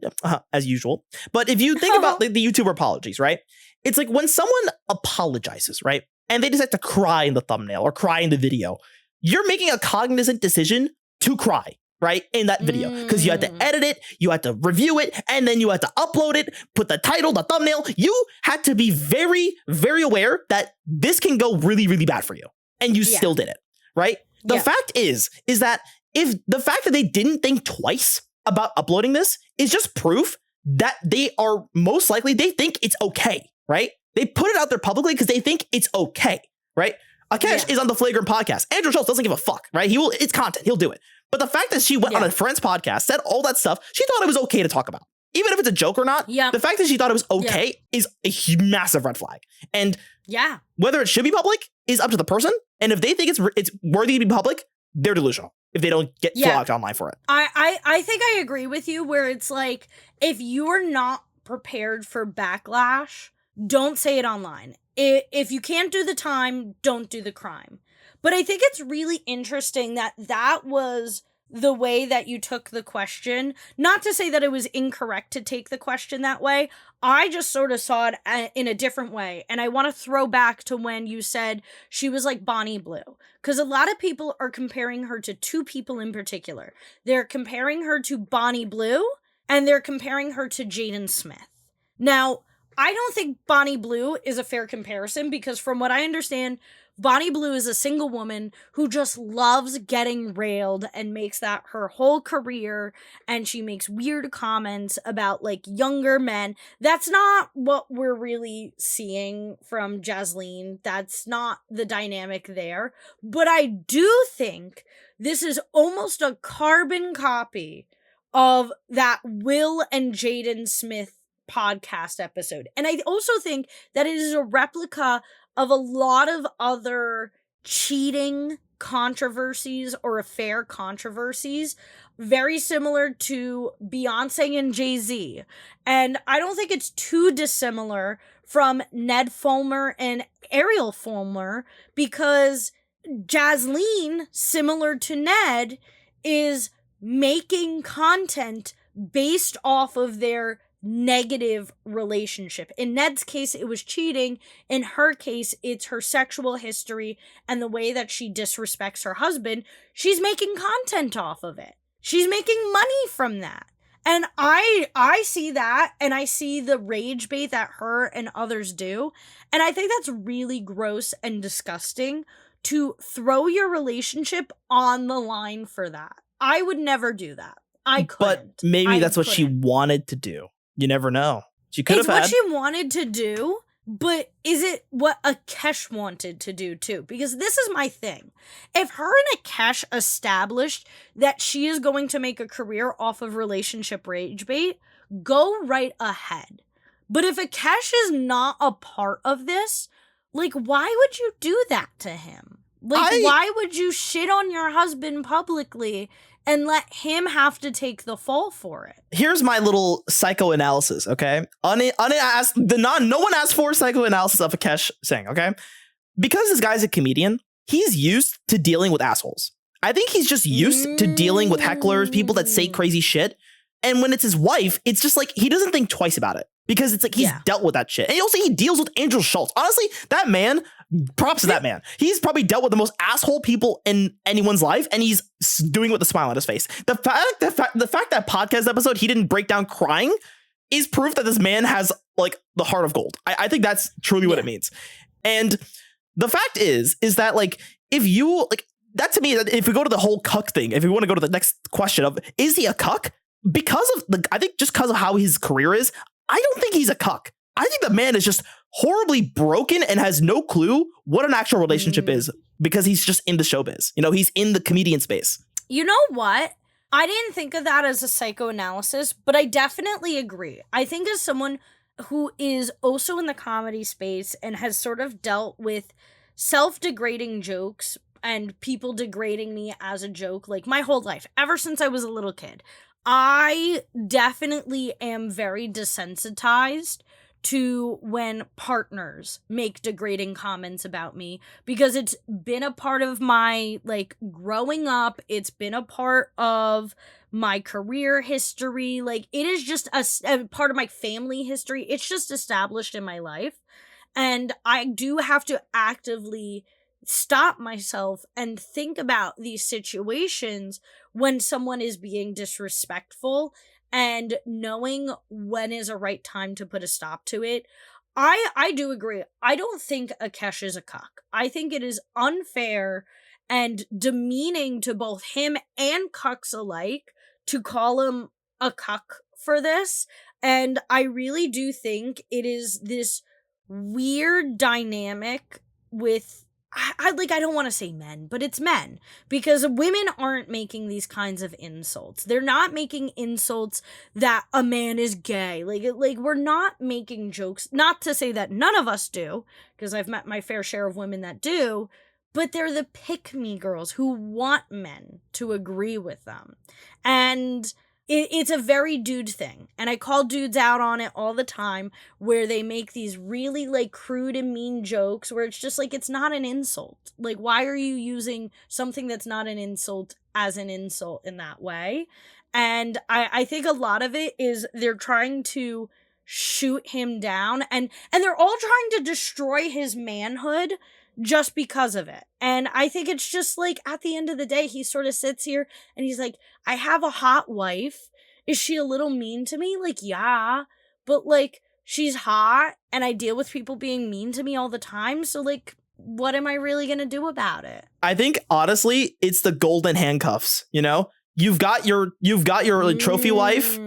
as usual. But if you think about the YouTuber apologies, right? It's like when someone apologizes, right? And they decide to cry in the thumbnail or cry in the video, you're making a cognizant decision to cry. Right, in that video, because you had to edit it, you had to review it, and then you had to upload it, put the title, the thumbnail. You had to be very, very aware that this can go really, really bad for you, and you still did it. Right. The fact is that if the fact that they didn't think twice about uploading this is just proof that they are most likely they think it's okay. Right. They put it out there publicly because they think it's okay. Right. Akaash is on the Flagrant podcast. Andrew Schultz doesn't give a fuck. Right. It's content. He'll do it. But the fact that she went on a friend's podcast, said all that stuff, she thought it was okay to talk about. Even if it's a joke or not, the fact that she thought it was okay is a massive red flag. And whether it should be public is up to the person. And if they think it's worthy to be public, they're delusional if they don't get flogged online for it. I think I agree with you where it's like, if you're not prepared for backlash, don't say it online. If you can't do the time, don't do the crime. But I think it's really interesting that was the way that you took the question. Not to say that it was incorrect to take the question that way. I just sort of saw it in a different way. And I want to throw back to when you said she was like Bonnie Blue. Because a lot of people are comparing her to two people in particular. They're comparing her to Bonnie Blue and they're comparing her to Jaden Smith. Now, I don't think Bonnie Blue is a fair comparison because from what I understand, Bonnie Blue is a single woman who just loves getting railed and makes that her whole career, and she makes weird comments about, like, younger men. That's not what we're really seeing from Jasleen. That's not the dynamic there. But I do think this is almost a carbon copy of that Will and Jaden Smith podcast episode. And I also think that it is a replica of a lot of other cheating controversies or affair controversies, very similar to Beyonce and Jay-Z. And I don't think it's too dissimilar from Ned Fulmer and Ariel Fulmer, because Jasleen, similar to Ned, is making content based off of their negative relationship. In Ned's case, it was cheating. In her case, it's her sexual history and the way that she disrespects her husband. She's making content off of it. She's making money from that. And I see that, and I see the rage bait that her and others do. And I think that's really gross and disgusting to throw your relationship on the line for that. I would never do that. I couldn't. But maybe that's what she wanted to do. You never know. She could have had. It's what she wanted to do, but is it what Akaash wanted to do too? Because this is my thing. If her and Akaash established that she is going to make a career off of relationship rage bait, go right ahead. But if Akaash is not a part of this, like, why would you do that to him? Like, why would you shit on your husband publicly and let him have to take the fall for it? Here's my little psychoanalysis, okay? No one asked for psychoanalysis of Akaash Singh, okay? Because this guy's a comedian, he's used to dealing with assholes. I think he's just used to dealing with hecklers, people that say crazy shit. And when it's his wife, it's just like he doesn't think twice about it because it's like he's dealt with that shit. And also he deals with Angel Schultz. Honestly, that man, props to that man. He's probably dealt with the most asshole people in anyone's life, and he's doing it with a smile on his face. The fact that podcast episode he didn't break down crying is proof that this man has like the heart of gold. I think that's truly what it means. And the fact is that like if you like that to me, if we go to the whole cuck thing, if we want to go to the next question of is he a cuck? Because of I think just because of how his career is, I don't think he's a cuck. I think the man is just horribly broken and has no clue what an actual relationship is because he's just in the showbiz. You know, he's in the comedian space. You know what? I didn't think of that as a psychoanalysis, but I definitely agree. I think as someone who is also in the comedy space and has sort of dealt with self-degrading jokes and people degrading me as a joke, like my whole life, ever since I was a little kid, I definitely am very desensitized to when partners make degrading comments about me because it's been a part of my like growing up. It's been a part of my career history. Like it is just a part of my family history. It's just established in my life. And I do have to actively stop myself and think about these situations when someone is being disrespectful and knowing when is a right time to put a stop to it. I do agree. I don't think Akaash is a cuck. I think it is unfair and demeaning to both him and cucks alike to call him a cuck for this. And I really do think it is this weird dynamic with I don't want to say men, but it's men, because women aren't making these kinds of insults. They're not making insults that a man is gay. Like we're not making jokes, not to say that none of us do, because I've met my fair share of women that do, but they're the pick-me girls who want men to agree with them. And it's a very dude thing, and I call dudes out on it all the time, where they make these really, like, crude and mean jokes, where it's just, like, it's not an insult. Like, why are you using something that's not an insult as an insult in that way? And I think a lot of it is they're trying to shoot him down, and they're all trying to destroy his manhood just because of it. And I think it's just like, at the end of the day, he sort of sits here and he's like, I have a hot wife. Is she a little mean to me? Like, yeah, but like, she's hot and I deal with people being mean to me all the time. So like, what am I really going to do about it? I think honestly, it's the golden handcuffs, you know? You've got your trophy wife,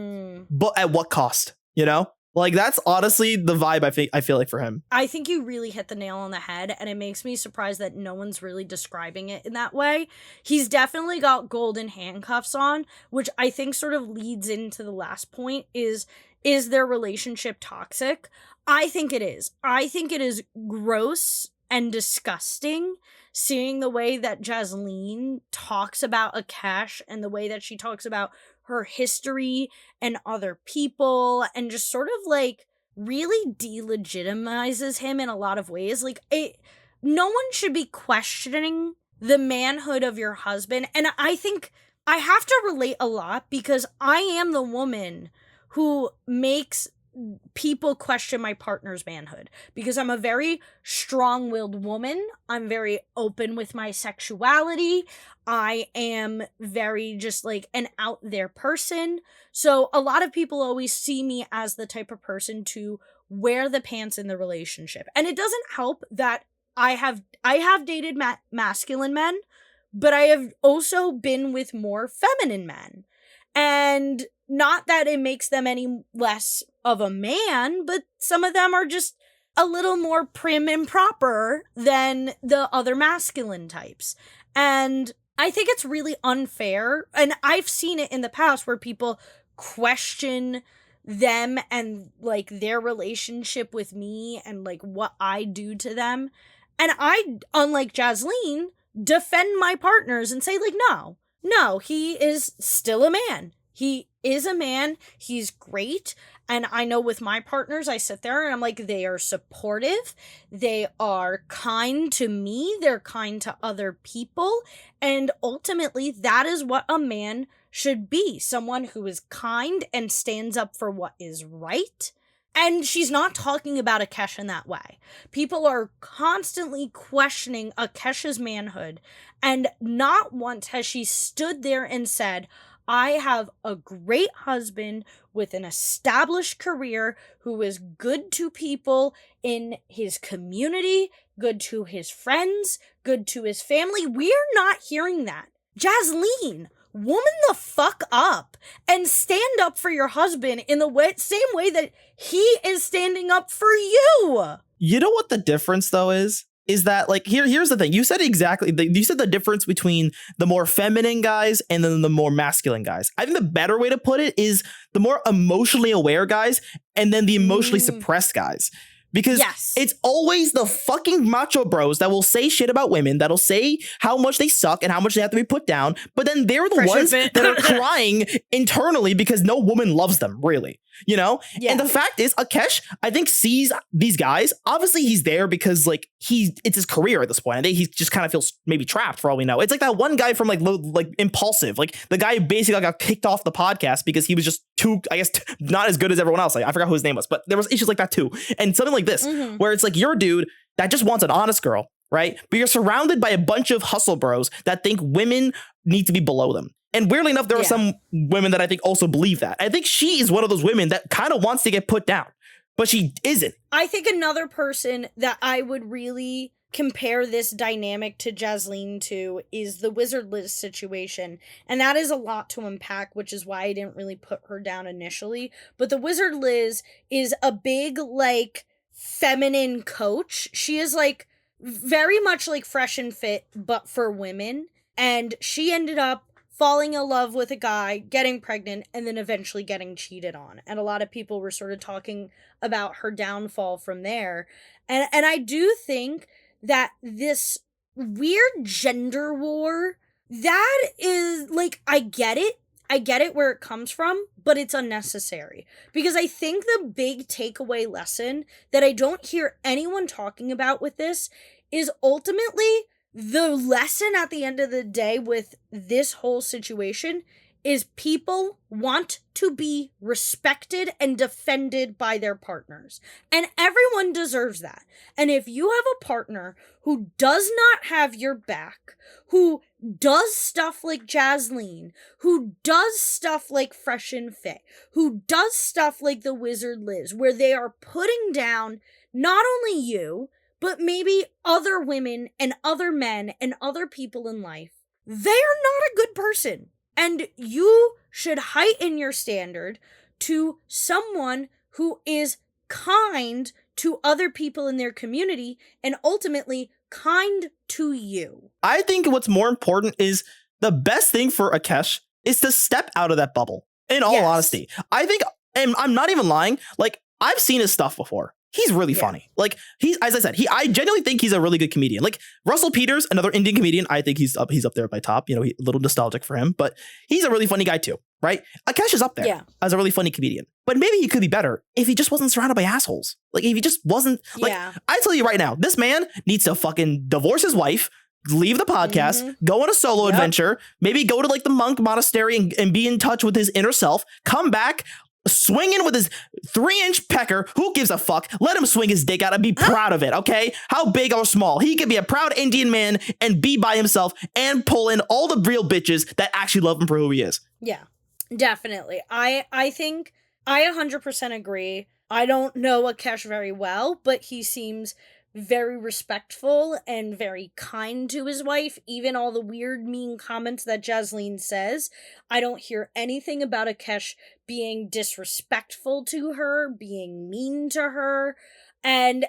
but at what cost, you know? Like, that's honestly the vibe I feel like for him. I think you really hit the nail on the head, and it makes me surprised that no one's really describing it in that way. He's definitely got golden handcuffs on, which I think sort of leads into the last point, is their relationship toxic? I think it is. I think it is gross and disgusting seeing the way that Jasleen talks about Akaash and the way that she talks about her history and other people, and just sort of like really delegitimizes him in a lot of ways. Like, no one should be questioning the manhood of your husband. And I think I have to relate a lot because I am the woman who makes people question my partner's manhood, because I'm a very strong-willed woman. I'm very open with my sexuality. I am very just like an out there person. So a lot of people always see me as the type of person to wear the pants in the relationship. And it doesn't help that I have dated masculine men, but I have also been with more feminine men. And not that it makes them any less of a man, but some of them are just a little more prim and proper than the other masculine types. And I think it's really unfair. And I've seen it in the past where people question them and like their relationship with me and like what I do to them. And I, unlike Jasleen, defend my partners and say, like, no, he is still a man. He is a man. He's great. And I know with my partners, I sit there and I'm like, they are supportive. They are kind to me. They're kind to other people. And ultimately, that is what a man should be. Someone who is kind and stands up for what is right. And she's not talking about Akaash in that way. People are constantly questioning Akaash's manhood. And not once has she stood there and said, I have a great husband with an established career who is good to people in his community, good to his friends, good to his family. We're not hearing that. Jasleen, woman the fuck up and stand up for your husband in the same way that he is standing up for you. You know what the difference, though, is? Is that, like, here's the thing. You said you said the difference between the more feminine guys and then the more masculine guys. I think the better way to put it is the more emotionally aware guys and then the emotionally suppressed guys. Because it's always the fucking macho bros that will say shit about women, that'll say how much they suck and how much they have to be put down. But then they're the ones that are crying internally because no woman loves them, really. You know? Yeah. And the fact is, Akaash, I think, sees these guys. Obviously, he's there because, like, it's his career at this point. I think he just kind of feels maybe trapped, for all we know. It's like that one guy from, like Impulsive. Like, the guy who basically got kicked off the podcast because he was just too, I guess, not as good as everyone else. Like, I forgot who his name was, but there was issues like that too. And something like this, where it's like, you're a dude that just wants an honest girl, right? But you're surrounded by a bunch of hustle bros that think women need to be below them. And weirdly enough, there are some women that I think also believe that. I think she is one of those women that kind of wants to get put down, but she isn't. I think another person that I would really compare this dynamic to Jasleen to is the Wizard Liz situation. And that is a lot to unpack, which is why I didn't really put her down initially. But the Wizard Liz is a big, like, feminine coach. She is, like, very much like Fresh and Fit, but for women. And she ended up falling in love with a guy, getting pregnant, and then eventually getting cheated on. And a lot of people were sort of talking about her downfall from there. And I do think that this weird gender war, that is, like, I get it where it comes from, but it's unnecessary. Because I think the big takeaway lesson that I don't hear anyone talking about with this is ultimately the lesson at the end of the day with this whole situation is people want to be respected and defended by their partners. And everyone deserves that. And if you have a partner who does not have your back, who does stuff like Jasleen, who does stuff like Fresh and Fit, who does stuff like the Wizard Liz, where they are putting down not only you, but maybe other women and other men and other people in life, they are not a good person. And you should heighten your standard to someone who is kind to other people in their community and ultimately kind to you. I think what's more important is the best thing for Akaash is to step out of that bubble. In all honesty, I think, and I'm not even lying, like, I've seen his stuff before. He's really funny. Like, as I said, I genuinely think he's a really good comedian. Like, Russell Peters, another Indian comedian, I think he's up there at my top. You know, a little nostalgic for him, but he's a really funny guy too, right? Akaash is up there as a really funny comedian. But maybe he could be better if he just wasn't surrounded by assholes. Like, if he just wasn't, like, I tell you right now, this man needs to fucking divorce his wife, leave the podcast, go on a solo adventure, maybe go to, like, the monk monastery and be in touch with his inner self, come back, swinging with his 3-inch pecker. Who gives a fuck? Let him swing his dick out and be proud of it, okay? How big or small. He can be a proud Indian man and be by himself and pull in all the real bitches that actually love him for who he is. Yeah, definitely. I think I 100% agree. I don't know Akaash very well, but he seems very respectful and very kind to his wife. Even all the weird, mean comments that Jasleen says, I don't hear anything about Akaash being disrespectful to her, being mean to her. And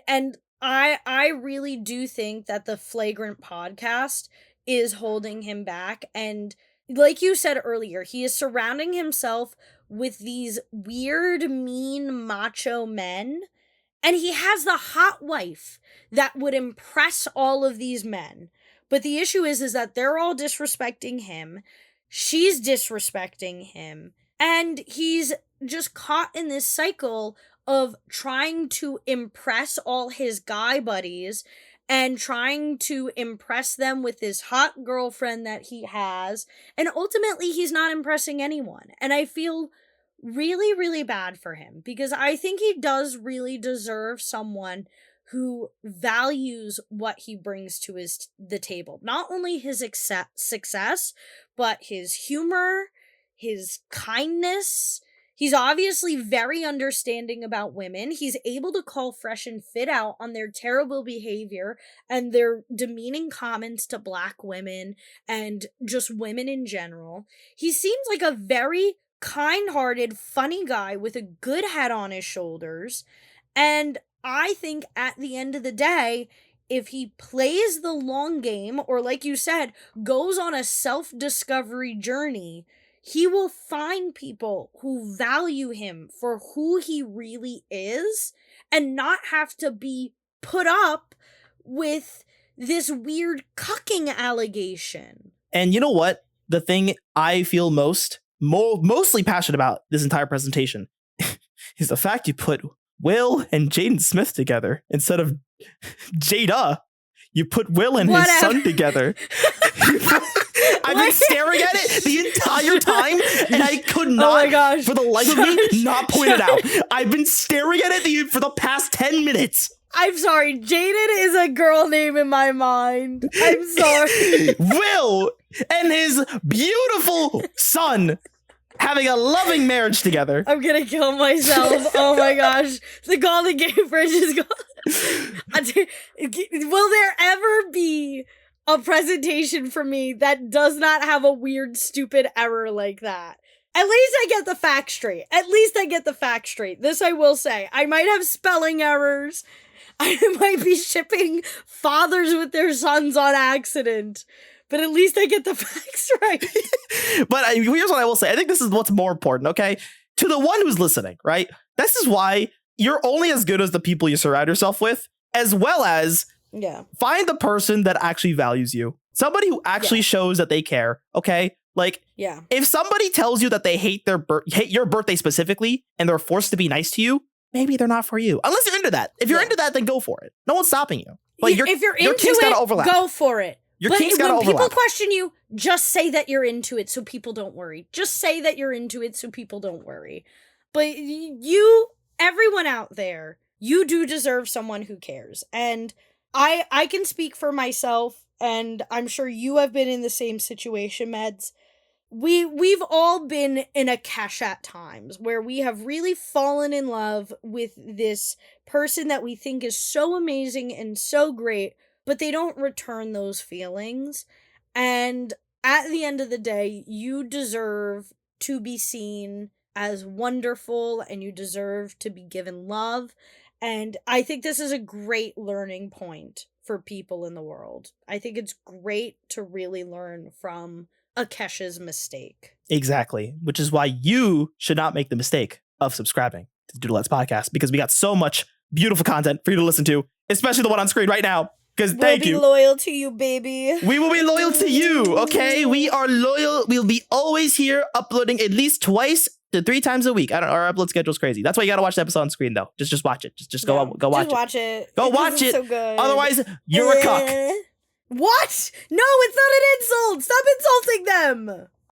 I really do think that the Flagrant podcast is holding him back. And like you said earlier, he is surrounding himself with these weird, mean, macho men. And he has the hot wife that would impress all of these men. But the issue is that they're all disrespecting him. She's disrespecting him. And he's just caught in this cycle of trying to impress all his guy buddies and trying to impress them with this hot girlfriend that he has. And ultimately, he's not impressing anyone. And I feel really, really bad for him because I think he does really deserve someone who values what he brings to the table. Not only his success, but his humor, his kindness. He's obviously very understanding about women. He's able to call Fresh and Fit out on their terrible behavior and their demeaning comments to Black women and just women in general. He seems like a very kind-hearted, funny guy with a good head on his shoulders. And I think at the end of the day, if he plays the long game, or like you said, goes on a self-discovery journey, he will find people who value him for who he really is and not have to be put up with this weird cucking allegation. And you know what? The thing I feel mostly passionate about this entire presentation is the fact you put Will and Jaden Smith together instead of Jada. You put Will and his son together. I've been staring at it the entire time, and I could not, for the life of me, not point it out. I've been staring at it for the past 10 minutes. I'm sorry, Jaden is a girl name in my mind. I'm sorry. Will and his beautiful son having a loving marriage together. I'm gonna kill myself. Oh my gosh. The Golden Gate Bridge is gone. Will there ever be a presentation for me that does not have a weird, stupid error like that? At least I get the facts straight. This I will say. I might have spelling errors. I might be shipping fathers with their sons on accident. But at least I get the facts right. But here's what I will say. I think this is what's more important, okay? To the one who's listening, right? This is why you're only as good as the people you surround yourself with, as well as find the person that actually values you. Somebody who actually shows that they care, okay? Like, if somebody tells you that they hate your birthday specifically, and they're forced to be nice to you, maybe they're not for you. Unless you're into that. If you're into that, then go for it. No one's stopping you. But if you're into it, go for it. Your kinks gotta overlap. When people question you, just say that you're into it so people don't worry. Just say that you're into it so people don't worry. But you, everyone out there, you do deserve someone who cares. And I can speak for myself, and I'm sure you have been in the same situation, Medz. We've all been in Akaash at times where we have really fallen in love with this person that we think is so amazing and so great, but they don't return those feelings. And at the end of the day, you deserve to be seen as wonderful and you deserve to be given love. And I think this is a great learning point for people in the world. I think it's great to really learn from Akaash's mistake. Exactly. Which is why you should not make the mistake of subscribing to the Doodle Heads podcast, because we got so much beautiful content for you to listen to, especially the one on screen right now. Because thank you. We'll be loyal to you, baby. We will be loyal to you, okay? We are loyal. We'll be always here uploading at least 2 to 3 times a week. Our upload schedule's crazy. That's why you gotta watch the episode on screen, though. Just watch it. Just go watch it. Just watch it. Go watch it. So good. Otherwise, you're a cuck. What? No, it's not an insult. Stop insulting them.